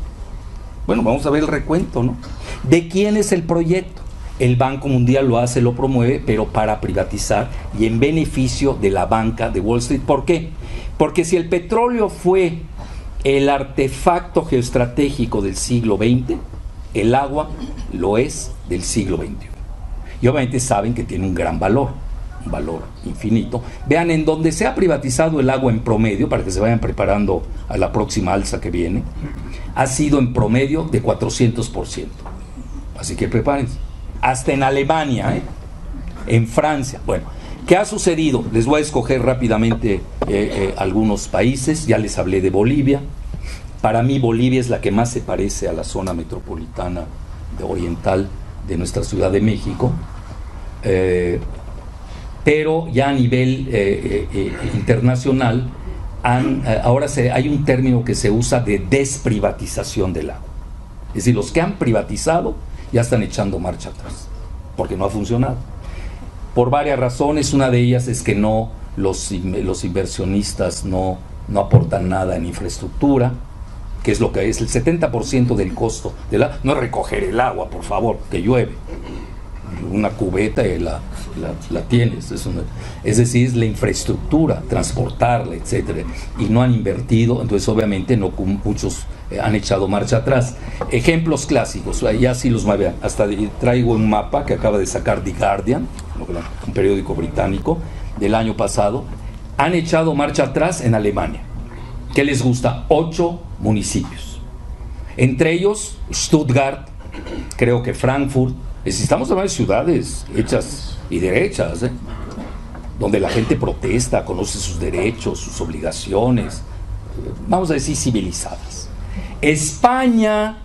Bueno, vamos a ver el recuento, ¿no? ¿De quién es el proyecto? El Banco Mundial lo hace, lo promueve, pero para privatizar y en beneficio de la banca de Wall Street. ¿Por qué? Porque si el petróleo fue el artefacto geoestratégico del siglo XX, el agua lo es del siglo XXI. Y obviamente saben que tiene un gran valor, un valor infinito. Vean, en donde se ha privatizado el agua en promedio, para que se vayan preparando a la próxima alza que viene, ha sido en promedio de 400%. Así que prepárense. Hasta en Alemania, en Francia. Bueno, ¿qué ha sucedido? Les voy a escoger rápidamente algunos países. Ya les hablé de Bolivia. Para mí Bolivia es la que más se parece a la zona metropolitana oriental de nuestra Ciudad de México, pero ya a nivel internacional ahora hay un término que se usa de desprivatización del agua. Es decir, los que han privatizado ya están echando marcha atrás, porque no ha funcionado. Por varias razones, una de ellas es que los inversionistas no aportan nada en infraestructura, que es lo que es el 70% del costo no es recoger el agua, por favor, que llueve. una cubeta y la tienes. Es decir, es la infraestructura, transportarla, etcétera. Y no han invertido, entonces obviamente no, muchos han echado marcha atrás. Ejemplos clásicos, ya sí los vean. Hasta traigo un mapa que acaba de sacar The Guardian, un periódico británico, del año pasado. Han echado marcha atrás en Alemania. ¿Qué les gusta? 8 municipios. Entre ellos, Stuttgart, creo que Frankfurt. Estamos hablando de ciudades hechas y derechas, donde la gente protesta, conoce sus derechos, sus obligaciones, vamos a decir civilizadas. España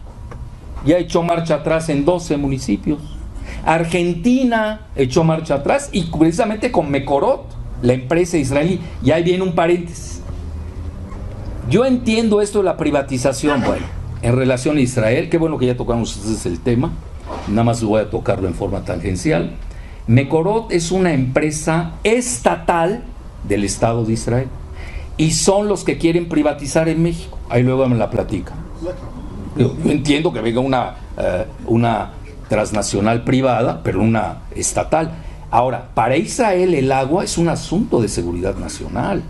ya echó marcha atrás en 12 municipios. Argentina echó marcha atrás, y precisamente con Mekorot, la empresa israelí. Y ahí viene un paréntesis. Yo entiendo esto de la privatización, bueno, en relación a Israel, qué bueno que ya tocamos ese el tema, nada más voy a tocarlo en forma tangencial. Mekorot es una empresa estatal del Estado de Israel, y son los que quieren privatizar en México. Ahí luego me la platican. Yo entiendo que venga una transnacional privada, pero una estatal. Ahora, para Israel el agua es un asunto de seguridad nacional.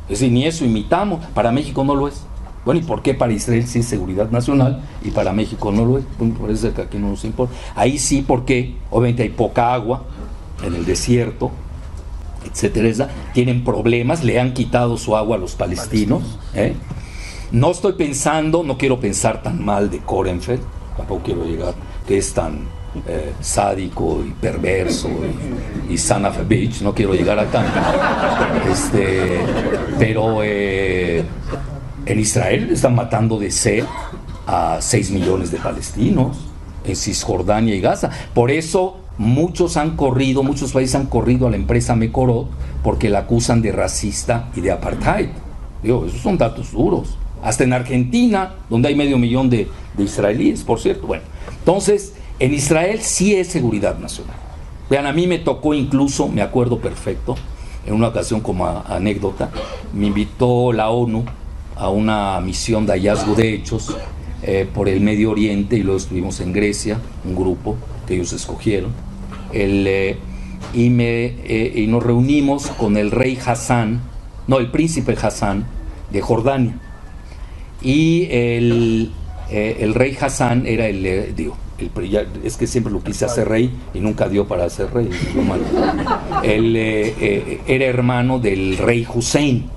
Es decir, ni eso imitamos. Para México no lo es. Bueno, ¿y por qué para Israel sí es seguridad nacional y para México no lo es? Bueno, parece que aquí no nos importa. Ahí sí, porque obviamente hay poca agua en el desierto, etcétera. Tienen problemas, le han quitado su agua a los palestinos. No estoy pensando, no quiero pensar tan mal de Korenfeld, tampoco quiero llegar, que es tan sádico y perverso y son of a bitch, no quiero llegar a tanto. Pero en Israel están matando de sed a 6 millones de palestinos, en Cisjordania y Gaza. Por eso muchos países han corrido a la empresa Mekorot, porque la acusan de racista y de apartheid. Digo, esos son datos duros. Hasta en Argentina, donde hay 500,000 de israelíes, por cierto. Bueno, entonces, en Israel sí es seguridad nacional. Vean, a mí me tocó incluso, me acuerdo perfecto, en una ocasión como anécdota, me invitó la ONU a una misión de hallazgo de hechos por el Medio Oriente, y luego estuvimos en Grecia, un grupo que ellos escogieron, y nos reunimos con el el príncipe Hassan de Jordania. Y el rey Hassan era es que siempre lo quise hacer rey y nunca dio para ser rey, es lo malo. Él era hermano del rey Hussein,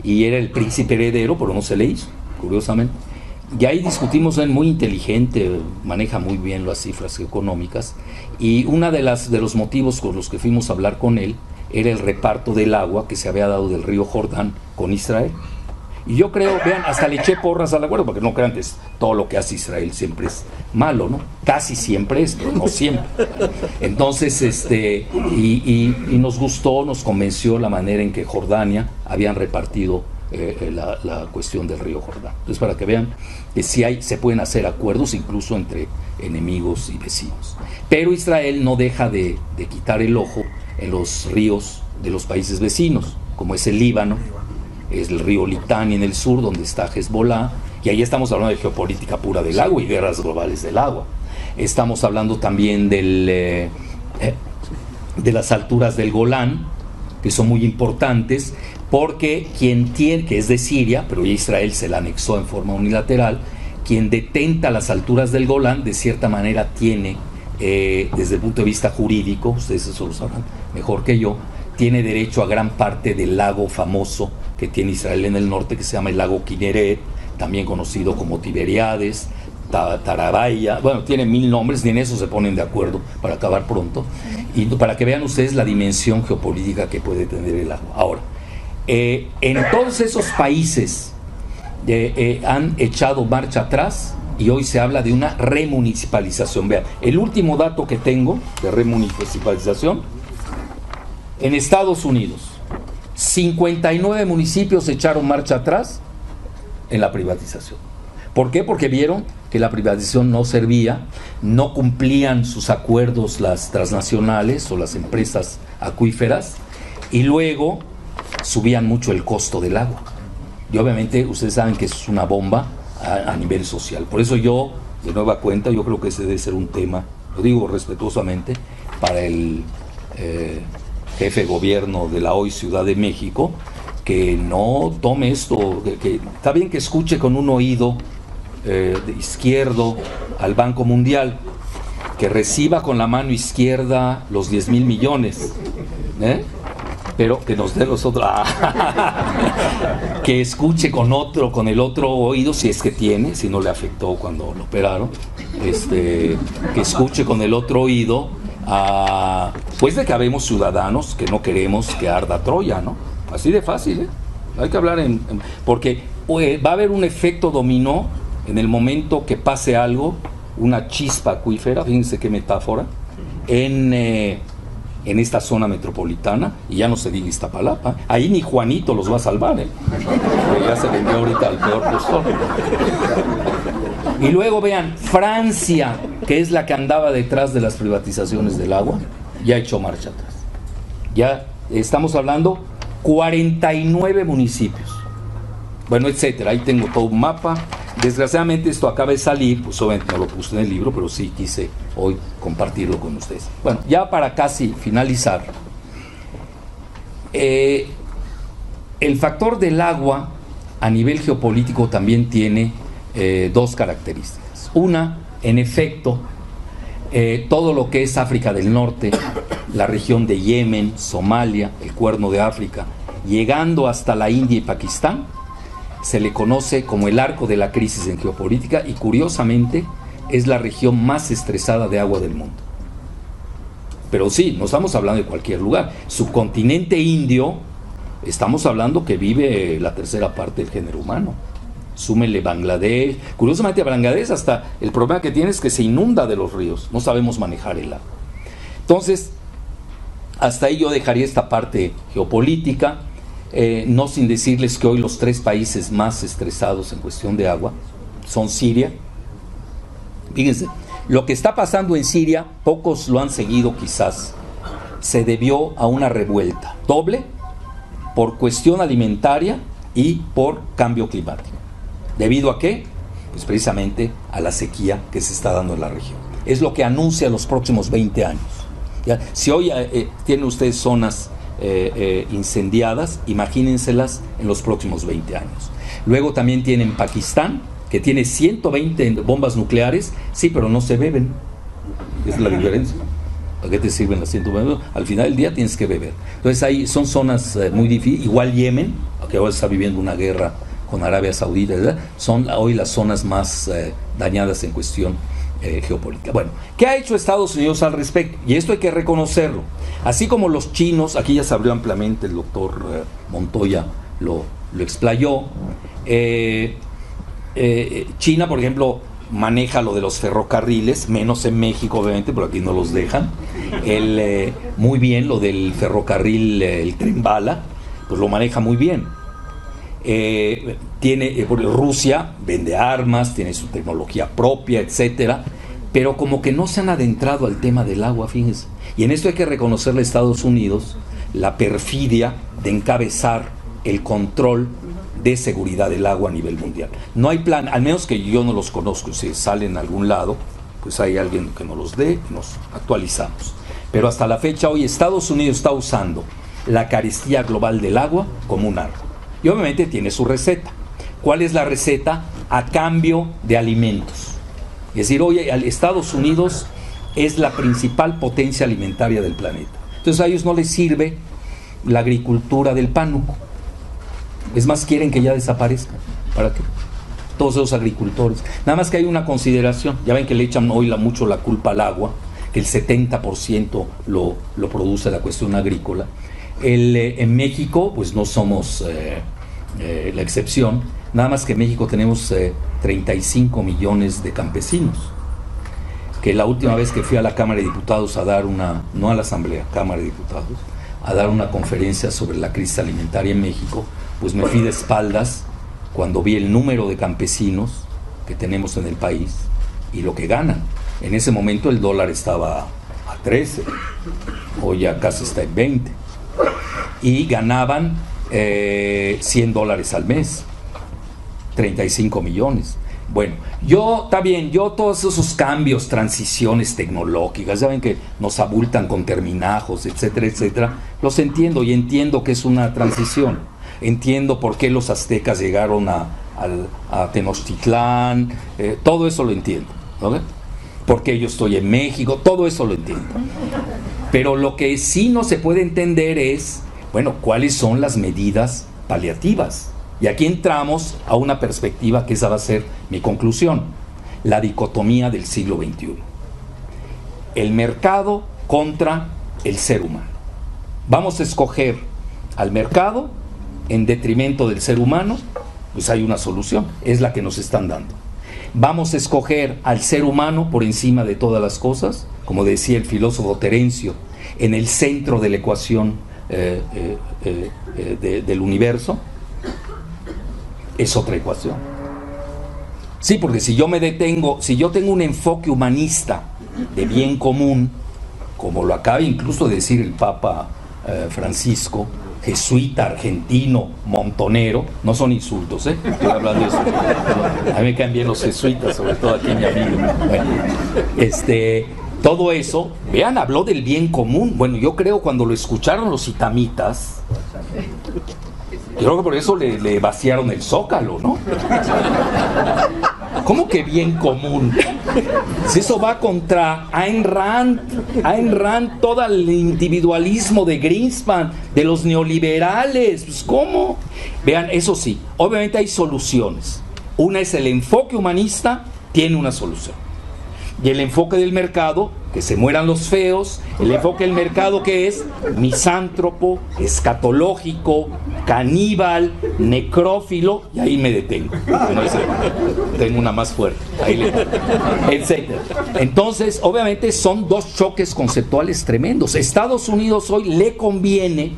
y era el príncipe heredero, pero no se le hizo, curiosamente. Y ahí discutimos, él muy inteligente, maneja muy bien las cifras económicas, y uno de los motivos con los que fuimos a hablar con él era el reparto del agua que se había dado del río Jordán con Israel. Y yo creo, vean, hasta le eché porras al acuerdo, porque no crean que todo lo que hace Israel siempre es malo, ¿no? Casi siempre es, pero no siempre. Entonces, y nos gustó, nos convenció la manera en que Jordania habían repartido la cuestión del río Jordán. Entonces, para que vean que sí se pueden hacer acuerdos incluso entre enemigos y vecinos. Pero Israel no deja de quitar el ojo en los ríos de los países vecinos, como es el Líbano, es el río Litani en el sur, donde está Hezbollah, y ahí estamos hablando de geopolítica pura del agua y guerras globales del agua. Estamos hablando también de las alturas del Golán, que son muy importantes, porque que es de Siria, pero Israel se la anexó en forma unilateral, quien detenta las alturas del Golán, de cierta manera tiene, desde el punto de vista jurídico, ustedes eso lo sabrán mejor que yo, tiene derecho a gran parte del lago famoso que tiene Israel en el norte, que se llama el lago Kinneret, también conocido como Tiberíades, Tarabaya, bueno, tiene 1000 nombres, ni en eso se ponen de acuerdo para acabar pronto, y para que vean ustedes la dimensión geopolítica que puede tener el agua. Ahora, en todos esos países han echado marcha atrás, y hoy se habla de una remunicipalización. Vean, el último dato que tengo de remunicipalización, en Estados Unidos, 59 municipios echaron marcha atrás en la privatización. ¿Por qué? Porque vieron que la privatización no servía, no cumplían sus acuerdos las transnacionales o las empresas acuíferas, y luego subían mucho el costo del agua. Y obviamente ustedes saben que eso es una bomba a nivel social. Por eso yo, de nueva cuenta, yo creo que ese debe ser un tema lo digo respetuosamente, para el jefe de gobierno de la hoy Ciudad de México, que no tome esto, que está bien que escuche con un oído izquierdo al Banco Mundial, que reciba con la mano izquierda los 10,000 millones, pero que nos dé los otros, que escuche con el otro oído, si es que tiene, si no le afectó cuando lo operaron, que escuche con el otro oído, pues de que habemos ciudadanos que no queremos que arda Troya, ¿no? Así de fácil, hay que hablar porque va a haber un efecto dominó en el momento que pase algo, una chispa acuífera, fíjense qué metáfora, en esta zona metropolitana, y ya no se diga Iztapalapa, ahí ni Juanito los va a salvar, porque ya se vendió ahorita al peor postor. Y luego vean, Francia, que es la que andaba detrás de las privatizaciones del agua, ya echó marcha atrás. Ya estamos hablando 49 municipios, bueno, etcétera. Ahí tengo todo un mapa. Desgraciadamente esto acaba de salir, pues obviamente no lo puse en el libro, pero sí quise hoy compartirlo con ustedes. Bueno, ya para casi finalizar, el factor del agua a nivel geopolítico también tiene dos características. Una, en efecto, todo lo que es África del Norte, la región de Yemen, Somalia, el Cuerno de África, llegando hasta la India y Pakistán, se le conoce como el arco de la crisis en geopolítica, y curiosamente es la región más estresada de agua del mundo. Pero sí, no estamos hablando de cualquier lugar. Subcontinente indio, estamos hablando que vive la tercera parte del género humano. Súmele Bangladesh. Curiosamente, Bangladesh, hasta el problema que tiene es que se inunda de los ríos, no sabemos manejar el agua. Entonces, hasta ahí yo dejaría esta parte geopolítica. No sin decirles que hoy los tres países más estresados en cuestión de agua son Siria. Fíjense, lo que está pasando en Siria, pocos lo han seguido quizás, se debió a una revuelta doble, por cuestión alimentaria y por cambio climático. ¿Debido a qué? Pues precisamente a la sequía que se está dando en la región. Es lo que anuncia los próximos 20 años. ¿Ya? Si hoy tienen ustedes zonas incendiadas, imagínenselas en los próximos 20 años. Luego también tienen Pakistán, que tiene 120 bombas nucleares, sí, pero no se beben. Esa es la diferencia. ¿Para qué te sirven las 120? Al final del día tienes que beber. Entonces ahí son zonas muy difíciles. Igual Yemen, que ahora está viviendo una guerra con Arabia Saudita, ¿verdad? Son hoy las zonas más dañadas en cuestión geopolítica. Bueno, ¿qué ha hecho Estados Unidos al respecto? Y esto hay que reconocerlo. Así como los chinos, aquí ya se abrió ampliamente, el doctor Montoya lo explayó. China, por ejemplo, maneja lo de los ferrocarriles, menos en México, obviamente, pero aquí no los dejan. Muy bien, lo del ferrocarril, el tren bala, pues lo maneja muy bien. Rusia vende armas, tiene su tecnología propia, etcétera, pero como que no se han adentrado al tema del agua, fíjense. Y en esto hay que reconocerle a Estados Unidos la perfidia de encabezar el control de seguridad del agua a nivel mundial. No hay plan, al menos que yo no los conozco, si salen a algún lado, pues hay alguien que nos los dé y nos actualizamos. Pero hasta la fecha hoy Estados Unidos está usando la carestía global del agua como un arma. Y obviamente tiene su receta. ¿Cuál es la receta? A cambio de alimentos. Es decir, hoy Estados Unidos es la principal potencia alimentaria del planeta. Entonces a ellos no les sirve la agricultura del pánuco. Es más, quieren que ya desaparezca. ¿Para qué? Todos esos agricultores. Nada más que hay una consideración. Ya ven que le echan hoy mucho la culpa al agua, que el 70% lo produce la cuestión agrícola. En México, pues no somos la excepción. Nada más que en México tenemos 35 millones de campesinos. Que la última vez que fui a la Cámara de Diputados a dar no a la Asamblea, Cámara de Diputados, a dar una conferencia sobre la crisis alimentaria en México, pues me fui de espaldas cuando vi el número de campesinos que tenemos en el país y lo que ganan. En ese momento el dólar estaba a 13, hoy ya casi está en 20, y ganaban $100 al mes, 35 millones. Bueno, está bien, yo todos esos cambios, transiciones tecnológicas, ya ven que nos abultan con terminajos, etcétera, etcétera, los entiendo y entiendo que es una transición. Entiendo por qué los aztecas llegaron a Tenochtitlán, todo eso lo entiendo, ¿no? Porque yo estoy en México, todo eso lo entiendo. Pero lo que sí no se puede entender es, bueno, ¿cuáles son las medidas paliativas? Y aquí entramos a una perspectiva que esa va a ser mi conclusión, la dicotomía del siglo XXI. El mercado contra el ser humano. Vamos a escoger al mercado en detrimento del ser humano, pues hay una solución, es la que nos están dando. Vamos a escoger al ser humano por encima de todas las cosas, como decía el filósofo Terencio, en el centro de la ecuación del universo. Es otra ecuación. Sí, porque si yo tengo un enfoque humanista de bien común, como lo acaba incluso de decir el Papa Francisco, jesuita, argentino, montonero, no son insultos, estoy hablando de eso. A mí me caen bien los jesuitas, sobre todo aquí mi amigo. Bueno, todo eso, vean, habló del bien común. Bueno, yo creo cuando lo escucharon los itamitas, creo que por eso le vaciaron el zócalo, ¿no? ¿Cómo que bien común? Si eso va contra Ayn Rand, todo el individualismo de Greenspan, de los neoliberales, pues ¿cómo? Vean, eso sí, obviamente hay soluciones. Una es el enfoque humanista, tiene una solución. Y el enfoque del mercado, que se mueran los feos, el enfoque del mercado que es misántropo, escatológico, caníbal, necrófilo, y ahí me detengo. No sé, tengo una más fuerte, etc. Entonces, obviamente son dos choques conceptuales tremendos. Estados Unidos hoy le conviene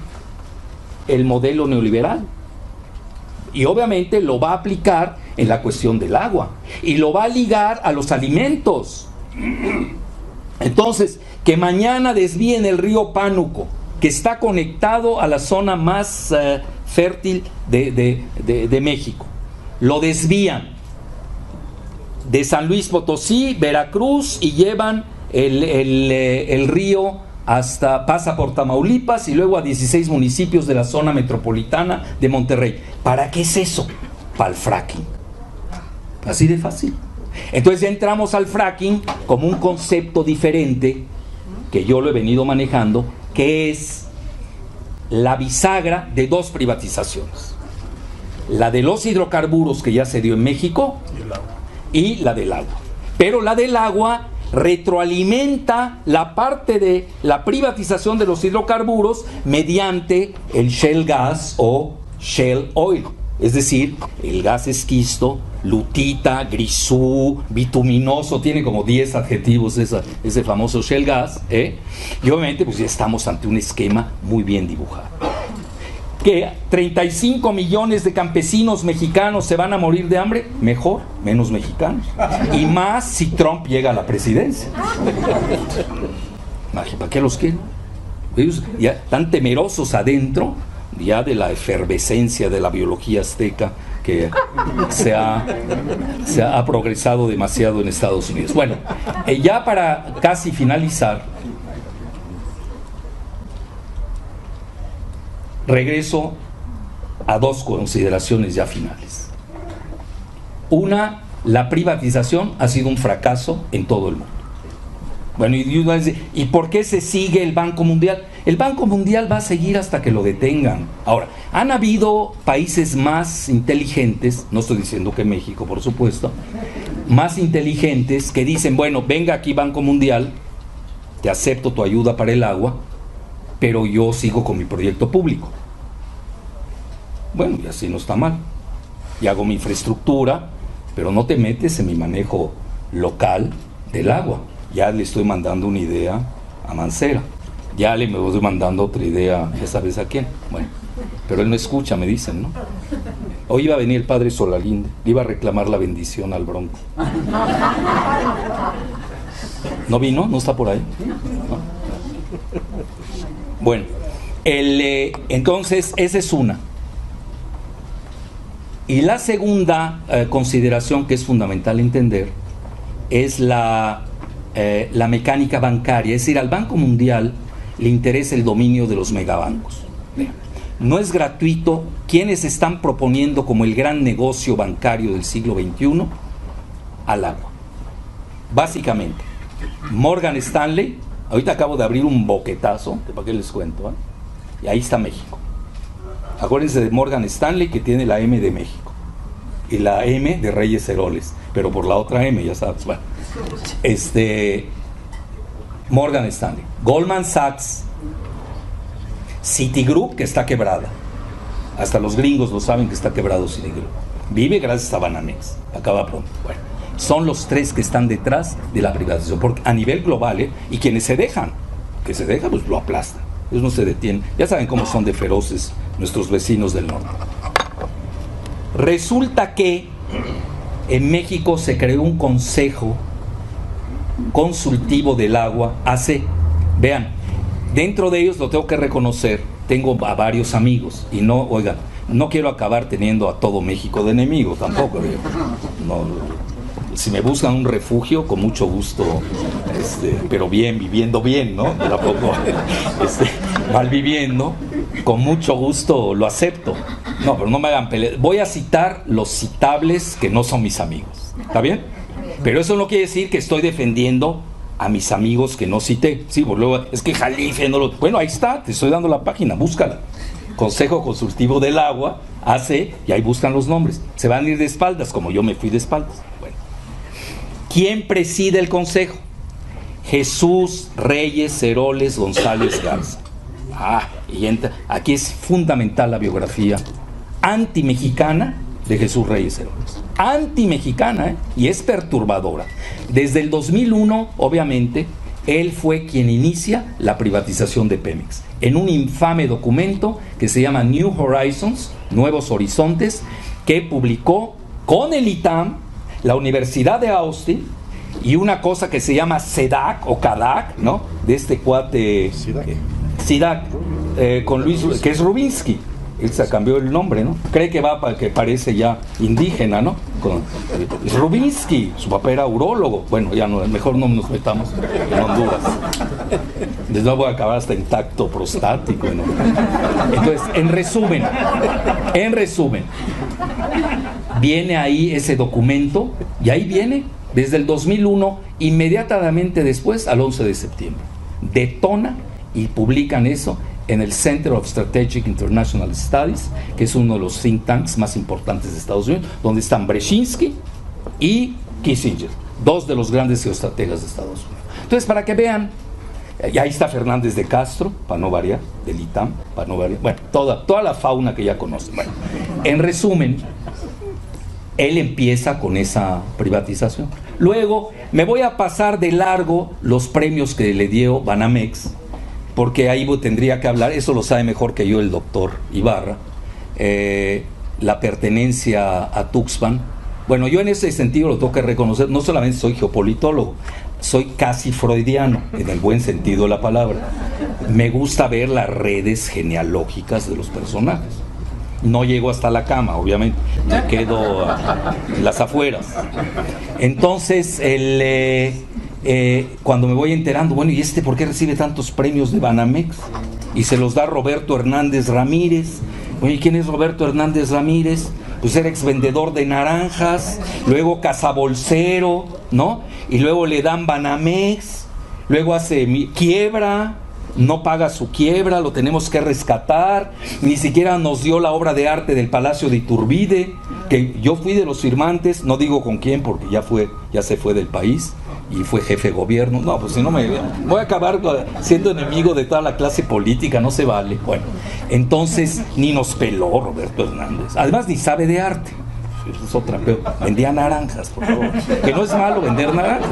el modelo neoliberal. Y obviamente lo va a aplicar en la cuestión del agua. Y lo va a ligar a los alimentos. Entonces, que mañana desvíen el río Pánuco, que está conectado a la zona más fértil de México. Lo desvían de San Luis Potosí, Veracruz, y llevan el río pasa por Tamaulipas y luego a 16 municipios de la zona metropolitana de Monterrey. ¿Para qué es eso? Para el fracking. Así de fácil. Entonces ya entramos al fracking como un concepto diferente que yo lo he venido manejando, que es la bisagra de dos privatizaciones: la de los hidrocarburos, que ya se dio en México, y la del agua. Pero la del agua retroalimenta la parte de la privatización de los hidrocarburos mediante el shale gas o shale oil, es decir, el gas esquisto, lutita, grisú, bituminoso, tiene como 10 adjetivos ese famoso shale gas, y obviamente pues ya estamos ante un esquema muy bien dibujado. Que 35 millones de campesinos mexicanos se van a morir de hambre, mejor, menos mexicanos. Y más si Trump llega a la presidencia. ¿Para qué los quieren? Ellos ya están temerosos adentro ya de la efervescencia de la biología azteca que se ha progresado demasiado en Estados Unidos. Bueno, ya para casi finalizar, regreso a dos consideraciones ya finales. Una, la privatización ha sido un fracaso en todo el mundo. Bueno, ¿y por qué se sigue el Banco Mundial? El Banco Mundial va a seguir hasta que lo detengan. Ahora, han habido países más inteligentes, no estoy diciendo que México, por supuesto, más inteligentes que dicen, bueno, venga aquí Banco Mundial, te acepto tu ayuda para el agua, pero yo sigo con mi proyecto público. Bueno, y así no está mal. Y hago mi infraestructura, pero no te metes en mi manejo local del agua. Ya le estoy mandando una idea a Mancera. Ya le me estoy mandando otra idea, ya sabes a quién. Bueno, pero él no escucha, me dicen, ¿no? Hoy iba a venir el padre Solalinde, le iba a reclamar la bendición al Bronco. ¿No vino? ¿No está por ahí? ¿No? Bueno, entonces esa es una. Y la segunda consideración que es fundamental entender es la mecánica bancaria. Es decir, al Banco Mundial le interesa el dominio de los megabancos. No es gratuito. ¿Quiénes están proponiendo como el gran negocio bancario del siglo XXI? Al agua. Básicamente, Morgan Stanley, ahorita acabo de abrir un boquetazo, ¿para qué les cuento? Y ahí está México. Acuérdense de Morgan Stanley, que tiene la M de México y la M de Reyes Heroles, pero por la otra M, ya sabes. Bueno, Morgan Stanley, Goldman Sachs, Citigroup, que está quebrada. Hasta los gringos lo saben que está quebrado Citigroup. Vive gracias a Banamex. Acaba pronto. Bueno, son los tres que están detrás de la privatización, porque a nivel global, y quienes se dejan, pues lo aplastan. Ellos no se detienen. Ya saben cómo son de feroces nuestros vecinos del norte. Resulta que en México se creó un consejo consultivo del agua vean, dentro de ellos, lo tengo que reconocer, tengo a varios amigos, y no, oigan, no quiero acabar teniendo a todo México de enemigo tampoco. Si me buscan un refugio, con mucho gusto, pero bien, viviendo bien, ¿no? Tampoco mal viviendo, con mucho gusto lo acepto. No, pero no me hagan pelear. Voy a citar los citables que no son mis amigos. ¿Está bien? Pero eso no quiere decir que estoy defendiendo a mis amigos que no cité. Sí, pues luego, es que Jalife no lo... Bueno, ahí está, te estoy dando la página, búscala. Consejo Consultivo del Agua, y ahí buscan los nombres. Se van a ir de espaldas, como yo me fui de espaldas. Bueno. ¿Quién preside el consejo? Jesús Reyes Heroles González Garza. Y aquí es fundamental la biografía antimexicana de Jesús Reyes Heroles. Antimexicana, y es perturbadora. Desde el 2001, obviamente, él fue quien inicia la privatización de Pemex, en un infame documento que se llama New Horizons, Nuevos Horizontes, que publicó con el ITAM, la Universidad de Austin, y una cosa que se llama CEDAC o CADAC, ¿no? De este cuate SIDAC, con Luis, que es Rubinsky. Él se cambió el nombre, ¿no? Cree que va para que parece ya indígena, ¿no? Es Rubinsky, su papá era urólogo. Bueno, ya no, mejor no nos metamos en Honduras. Desde luego voy a acabar hasta intacto prostático, ¿no? Entonces, en resumen, viene ahí ese documento, y ahí viene, desde el 2001, inmediatamente después, al 11 de septiembre. Detona y publican eso en el Center of Strategic International Studies, que es uno de los think tanks más importantes de Estados Unidos, donde están Brzezinski y Kissinger, dos de los grandes geoestrategas de Estados Unidos. Entonces, para que vean, y ahí está Fernández de Castro, para no variar, del ITAM, para no variar, bueno, toda la fauna que ya conocen. Bueno, en resumen, él empieza con esa privatización. Luego, me voy a pasar de largo los premios que le dio Banamex, porque ahí tendría que hablar, eso lo sabe mejor que yo el doctor Ibarra, la pertenencia a Tuxpan. Bueno, yo en ese sentido lo tengo que reconocer, no solamente soy geopolitólogo, soy casi freudiano, en el buen sentido de la palabra. Me gusta ver las redes genealógicas de los personajes. No llego hasta la cama, obviamente, me quedo en las afueras. Entonces, cuando me voy enterando, bueno, ¿y por qué recibe tantos premios de Banamex? Y se los da Roberto Hernández Ramírez. Oye, ¿quién es Roberto Hernández Ramírez? Pues era ex vendedor de naranjas, luego cazabolsero, ¿no? Y luego le dan Banamex, luego hace quiebra, no paga su quiebra, lo tenemos que rescatar, ni siquiera nos dio la obra de arte del Palacio de Iturbide, que yo fui de los firmantes, no digo con quién porque ya se fue del país y fue jefe de gobierno. No, pues si no voy a acabar siendo enemigo de toda la clase política, no se vale. Bueno, entonces ni nos peló Roberto Hernández, además ni sabe de arte. Eso es otra, pero vendía naranjas, por favor, que no es malo vender naranjas,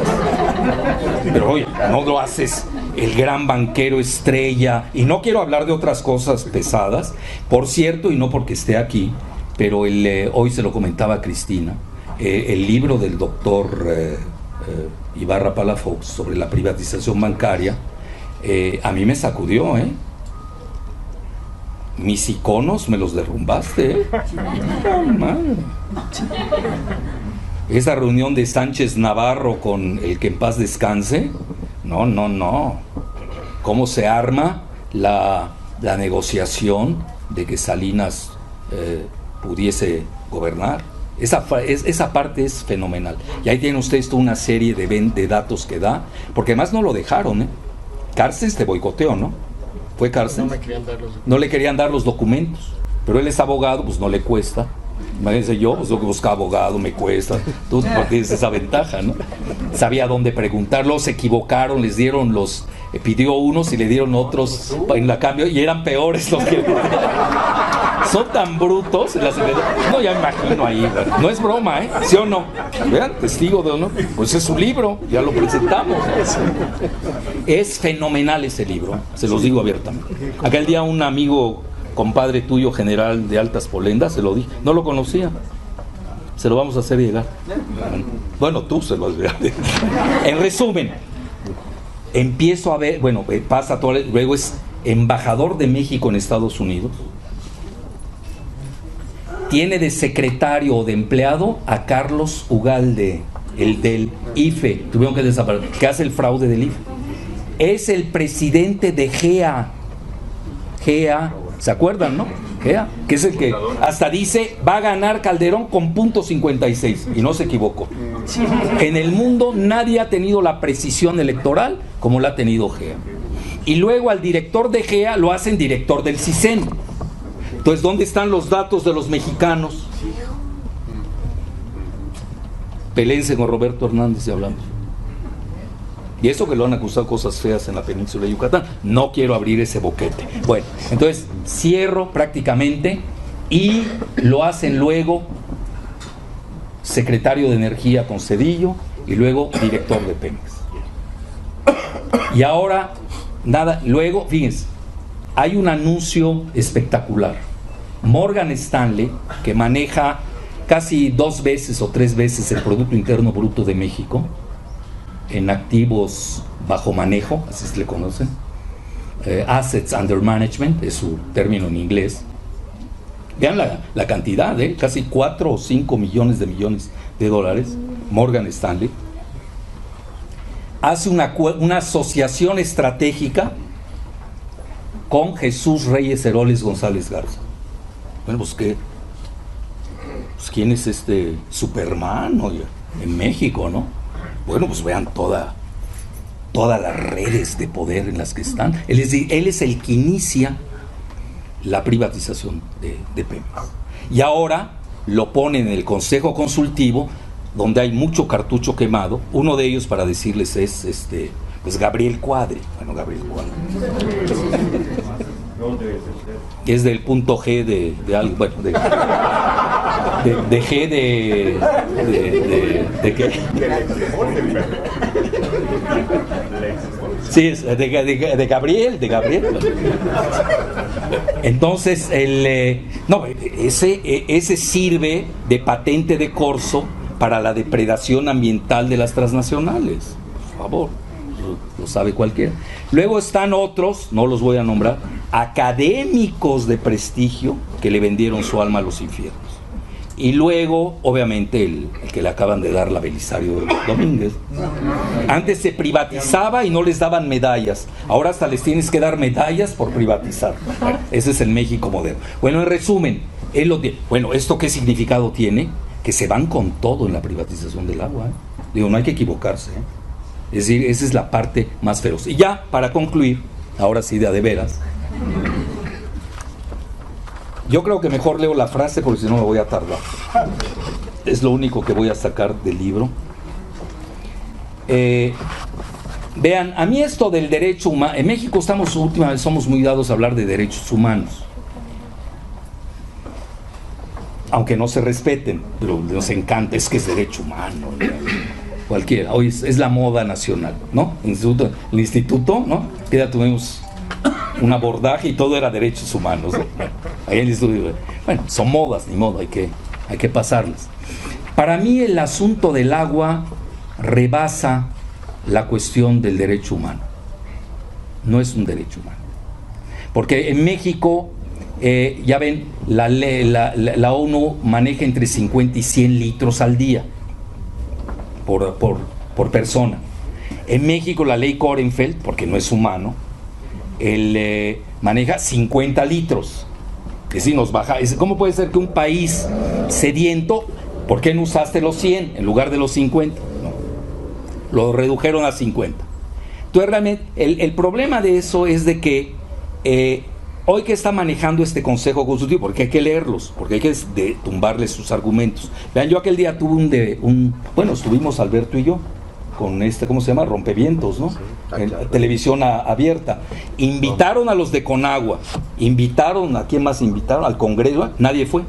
pero oye, no lo haces el gran banquero estrella. Y no quiero hablar de otras cosas pesadas, por cierto, y no porque esté aquí, pero hoy se lo comentaba a Cristina, el libro del doctor Ibarra Palafox sobre la privatización bancaria, a mí me sacudió, mis iconos me los derrumbaste, ¿eh? No, man. Esa reunión de Sánchez Navarro con el que en paz descanse, no. ¿Cómo se arma la negociación de que Salinas pudiese gobernar? Esa parte es fenomenal. Y ahí tienen ustedes toda una serie de datos que da, porque además no lo dejaron, ¿eh? Cárcel te boicoteó, ¿no? Fue Cárcel. No le querían dar los documentos. Pero él es abogado, pues no le cuesta. Imagínense yo, pues tengo que buscar abogado, me cuesta. Tú tienes esa ventaja, ¿no? Sabía dónde preguntarlo, se equivocaron, les dieron pidió unos y le dieron otros en la cambio, y eran peores los que... Son tan brutos. No, ya me imagino ahí. No es broma, ¿eh? ¿Sí o no? Vean, testigo de honor. Pues es su libro, ya lo presentamos. Es fenomenal ese libro, se los digo abiertamente. Aquel día un amigo, compadre tuyo, general de Altas Polendas, se lo dije. No lo conocía. Se lo vamos a hacer llegar. Bueno, tú se lo has llegar. En resumen, empiezo a ver, bueno, pasa todo, luego es embajador de México en Estados Unidos. Tiene de secretario o de empleado a Carlos Ugalde, el del IFE, tuvieron que desaparecer, que hace el fraude del IFE. Es el presidente de GEA. GEA, ¿se acuerdan, no? GEA, que es el que hasta dice va a ganar Calderón con .56, y no se equivocó. En el mundo nadie ha tenido la precisión electoral como la ha tenido GEA. Y luego al director de GEA lo hacen director del CISEN. Entonces, ¿dónde están los datos de los mexicanos? Peléense con Roberto Hernández y hablamos. Y eso que lo han acusado cosas feas en la península de Yucatán. No quiero abrir ese boquete. Bueno, entonces cierro prácticamente, y lo hacen luego secretario de Energía con Cedillo y luego director de Pemex. Y ahora, nada, luego, fíjense, hay un anuncio espectacular. Morgan Stanley, que maneja casi 2 veces o 3 veces el Producto Interno Bruto de México en activos bajo manejo, así se le conocen, Assets Under Management, es su término en inglés. Vean la cantidad, casi 4 o 5 millones de dólares. Morgan Stanley hace una asociación estratégica con Jesús Reyes Heroles González Garza. Bueno, pues ¿qué? Pues ¿quién es este Superman, oye, en México, no? Bueno, pues vean todas las redes de poder en las que están. Él es el que inicia la privatización de Pemex. Y ahora lo ponen en el Consejo Consultivo, donde hay mucho cartucho quemado. Uno de ellos, para decirles, es pues Gabriel Cuadri. Bueno, Gabriel Cuadri. Es del punto G de algo, bueno, de G de ¿qué? Sí, es de Gabriel. Entonces, ese sirve de patente de corso para la depredación ambiental de las transnacionales. Por favor, lo sabe cualquiera. Luego están otros, no los voy a nombrar, académicos de prestigio que le vendieron su alma a los infiernos. Y luego, obviamente, el que le acaban de dar la Belisario Domínguez. Antes se privatizaba y no les daban medallas. Ahora hasta les tienes que dar medallas por privatizar. Ese es el México moderno. Bueno, en resumen, ¿esto qué significado tiene? Que se van con todo en la privatización del agua. Digo, no hay que equivocarse. Es decir, esa es la parte más feroz. Y ya, para concluir, ahora sí de veras, yo creo que mejor leo la frase porque si no me voy a tardar. Es lo único que voy a sacar del libro. Vean, a mí esto del derecho humano, en México últimamente somos muy dados a hablar de derechos humanos, aunque no se respeten, pero nos encanta, es que es derecho humano, ¿no? Cualquiera, hoy es la moda nacional, ¿no? El instituto, ¿no? Que ya tuvimos un abordaje y todo era derechos humanos, ¿no? Ahí en el estudio, bueno, son modas, ni modo, hay que pasarlas. Para mí el asunto del agua rebasa la cuestión del derecho humano. No es un derecho humano. Porque en México ya ven, la ONU maneja entre 50 y 100 litros al día por persona. En México la ley Korenfeld, porque no es humano, maneja 50 litros. Es decir, nos baja. ¿Cómo puede ser que un país sediento, por qué no usaste los 100 en lugar de los 50? No, lo redujeron a 50. Entonces realmente el problema de eso es de que hoy que está manejando este Consejo Consultivo, porque hay que leerlos, porque hay que tumbarles sus argumentos. Vean, yo aquel día tuve bueno, estuvimos Alberto y yo con ¿cómo se llama? Rompevientos, ¿no? Sí, en televisión abierta. Invitaron a los de Conagua, invitaron, ¿a quién más invitaron? Al Congreso, nadie fue,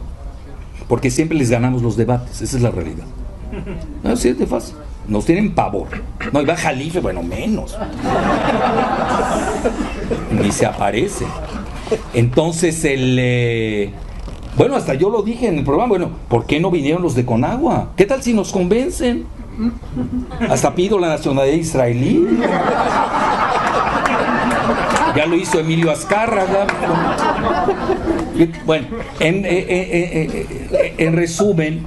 porque siempre les ganamos los debates, esa es la realidad. No, sí, es de fácil. Nos tienen pavor. No, iba Jalife, bueno, menos. Ni se aparece. Entonces, bueno, hasta yo lo dije en el programa, bueno, ¿por qué no vinieron los de Conagua? ¿Qué tal si nos convencen? Hasta pido la nacionalidad israelí. Ya lo hizo Emilio Azcárraga. Bueno, en resumen,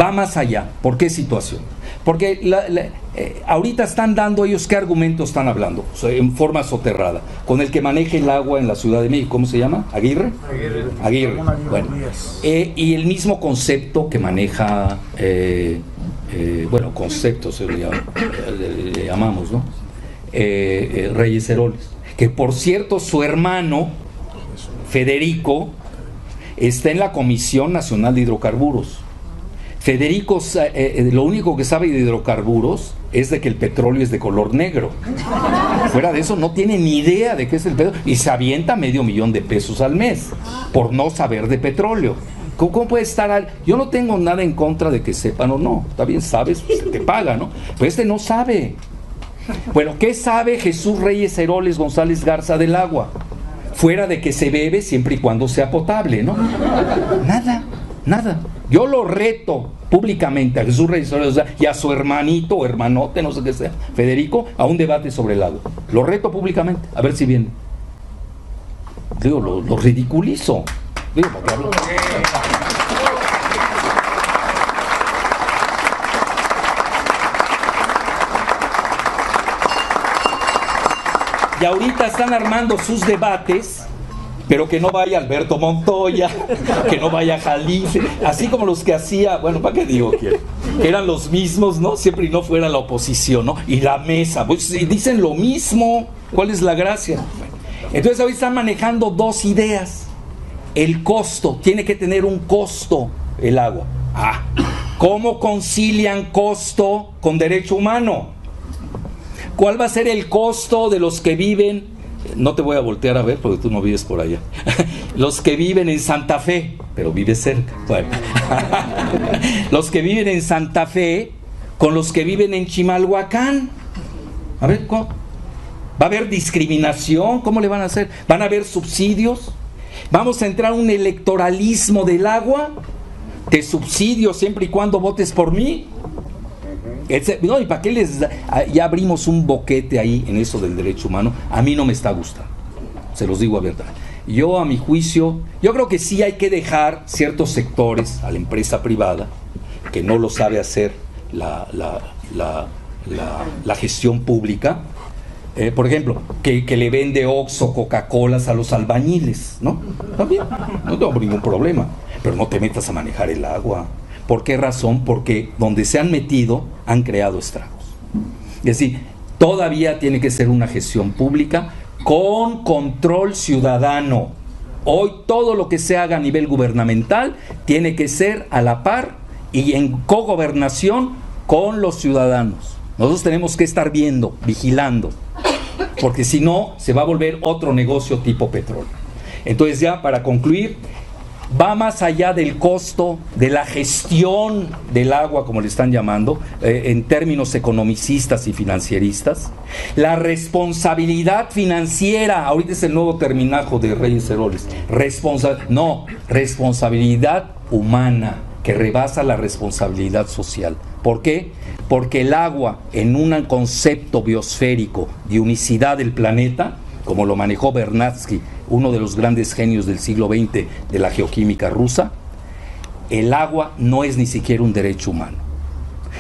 va más allá. ¿Por qué situación? Porque ahorita están dando ellos, ¿qué argumentos están hablando? O sea, en forma soterrada. Con el que maneja el agua en la Ciudad de México, ¿cómo se llama? ¿Aguirre? Aguirre. Bueno, y el mismo concepto que maneja, bueno, concepto le llamamos, ¿no? Reyes Heroles. Que por cierto, su hermano, Federico, está en la Comisión Nacional de Hidrocarburos. Federico, lo único que sabe de hidrocarburos es de que el petróleo es de color negro. Fuera de eso no tiene ni idea de qué es el petróleo y se avienta $500,000 al mes por no saber de petróleo. ¿Cómo puede estar? Yo no tengo nada en contra de que sepan o no. Está bien, sabes, se te paga, ¿no? Pero este no sabe. Bueno, ¿qué sabe Jesús Reyes Heroles González Garza del agua? Fuera de que se bebe siempre y cuando sea potable, ¿no? Nada. Yo lo reto públicamente a Jesús Reyes Heroles y a su hermanito o hermanote, no sé qué sea, Federico, a un debate sobre el agua. Lo reto públicamente, a ver si viene. Digo, lo ridiculizo. Digo, porque hablo. Y ahorita están armando sus debates, pero que no vaya Alberto Montoya, que no vaya Jalife, así como los que hacía, bueno, ¿para qué digo que eran los mismos, ¿no? Siempre y no fuera la oposición, ¿no? Y la mesa, pues dicen lo mismo, ¿cuál es la gracia? Entonces hoy están manejando dos ideas. El costo, tiene que tener un costo el agua. ¿Cómo concilian costo con derecho humano? ¿Cuál va a ser el costo de los que viven? No te voy a voltear a ver porque tú no vives por allá. Los que viven en Santa Fe, pero vives cerca. Bueno. Los que viven en Santa Fe con los que viven en Chimalhuacán. A ver, ¿cómo? ¿Va a haber discriminación? ¿Cómo le van a hacer? ¿Van a haber subsidios? ¿Vamos a entrar a un electoralismo del agua? ¿Te subsidio siempre y cuando votes por mí? No, ¿y para qué ya abrimos un boquete ahí en eso del derecho humano? A mí no me está gustando, se los digo a verdad. Yo, a mi juicio, yo creo que sí hay que dejar ciertos sectores a la empresa privada que no lo sabe hacer la gestión pública. Por ejemplo, que le vende Oxxo, Coca-Colas a los albañiles, ¿no? También, no tengo ningún problema, pero no te metas a manejar el agua. ¿Por qué razón? Porque donde se han metido han creado estragos. Es decir, todavía tiene que ser una gestión pública con control ciudadano. Hoy todo lo que se haga a nivel gubernamental tiene que ser a la par y en cogobernación con los ciudadanos. Nosotros tenemos que estar viendo, vigilando, porque si no se va a volver otro negocio tipo petróleo. Entonces, ya para concluir, va más allá del costo de la gestión del agua, como le están llamando, en términos economicistas y financieristas. La responsabilidad financiera, ahorita es el nuevo terminajo de Reyes Heroles, responsabilidad humana, que rebasa la responsabilidad social. ¿Por qué? Porque el agua, en un concepto biosférico de unicidad del planeta, como lo manejó Vernadsky, uno de los grandes genios del siglo XX de la geoquímica rusa, el agua no es ni siquiera un derecho humano.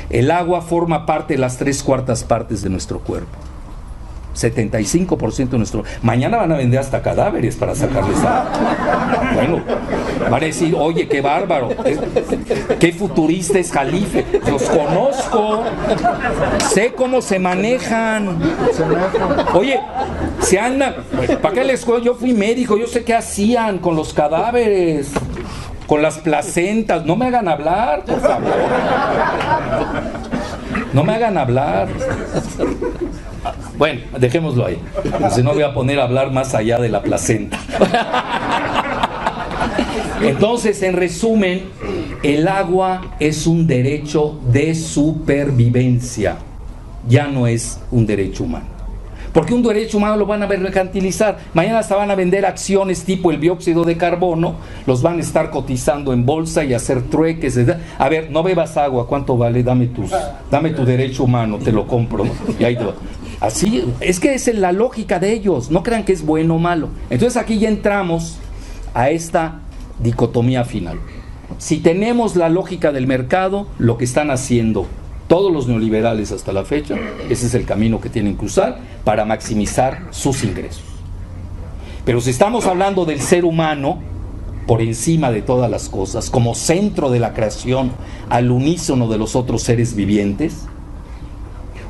El agua forma parte de las 3/4 partes de nuestro cuerpo. 75% de nuestro... Mañana van a vender hasta cadáveres para sacarles agua. Bueno, van a decir, oye, qué bárbaro, qué futurista es Jalife. Los conozco, sé cómo se manejan. Oye, se andan... ¿Para qué les cuento? Yo fui médico, yo sé qué hacían con los cadáveres, con las placentas. No me hagan hablar, por favor. No me hagan hablar. Bueno, dejémoslo ahí. Si no voy a poner a hablar más allá de la placenta. Entonces, en resumen, el agua es un derecho de supervivencia. Ya no es un derecho humano. Porque un derecho humano lo van a mercantilizar. Mañana hasta van a vender acciones tipo el dióxido de carbono, los van a estar cotizando en bolsa y hacer trueques. A ver, no bebas agua, ¿cuánto vale? Dame tu derecho humano, te lo compro, ¿no? Y ahí te va. Así, es que es la lógica de ellos, no crean que es bueno o malo. Entonces aquí ya entramos a esta dicotomía final. Si tenemos la lógica del mercado, lo que están haciendo todos los neoliberales hasta la fecha, ese es el camino que tienen que usar para maximizar sus ingresos. Pero si estamos hablando del ser humano, por encima de todas las cosas, como centro de la creación, al unísono de los otros seres vivientes,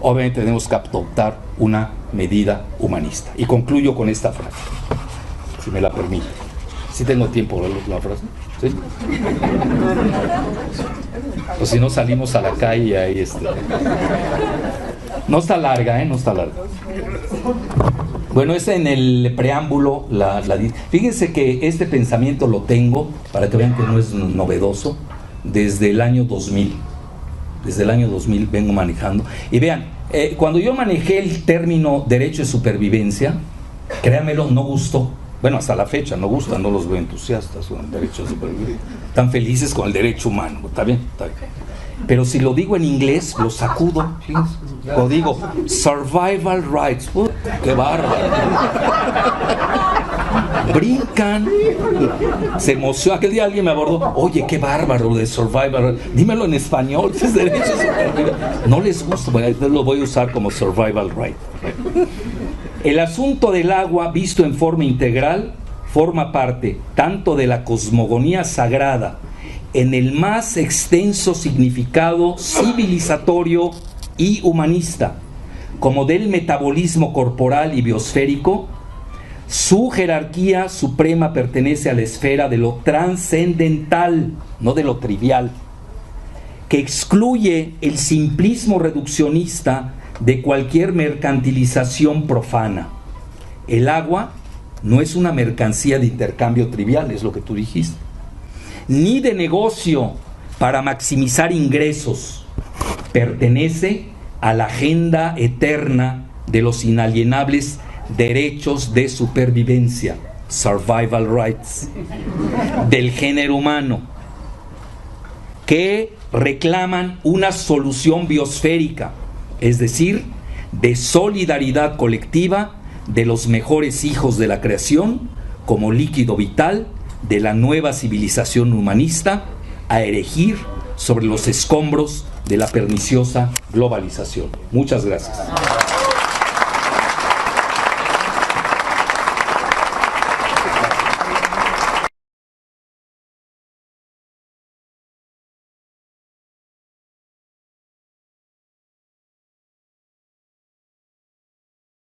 obviamente tenemos que adoptar una medida humanista. Y concluyo con esta frase, si me la permite. ¿Sí tengo tiempo la frase? ¿Sí? O si no, salimos a la calle y ahí No está larga, no está larga. Bueno, es en el preámbulo. Fíjense que este pensamiento lo tengo, para que vean que no es novedoso, desde el año 2000. Desde el año 2000 vengo manejando. Y vean, cuando yo manejé el término derecho de supervivencia, créanmelo, no gustó. Bueno, hasta la fecha no gusta, no los veo entusiastas con el derecho de supervivencia. Están felices con el derecho humano, está bien, está bien. Pero si lo digo en inglés, lo sacudo, fíjense. O digo, survival rights. ¡Qué bárbaro! Brincan, se emociona. Aquel día alguien me abordó, oye, qué bárbaro de survival, dímelo en español, es derecho de supervivencia. No les gusta, entonces lo voy a usar como survival right. El asunto del agua, visto en forma integral, forma parte tanto de la cosmogonía sagrada en el más extenso significado civilizatorio y humanista, como del metabolismo corporal y biosférico. Su jerarquía suprema pertenece a la esfera de lo trascendental, no de lo trivial, que excluye el simplismo reduccionista de cualquier mercantilización profana. El agua no es una mercancía de intercambio trivial, es lo que tú dijiste, ni de negocio para maximizar ingresos. Pertenece a la agenda eterna de los inalienables derechos de supervivencia, survival rights, del género humano, que reclaman una solución biosférica, es decir, de solidaridad colectiva de los mejores hijos de la creación como líquido vital de la nueva civilización humanista a erigir sobre los escombros de la perniciosa globalización. Muchas gracias.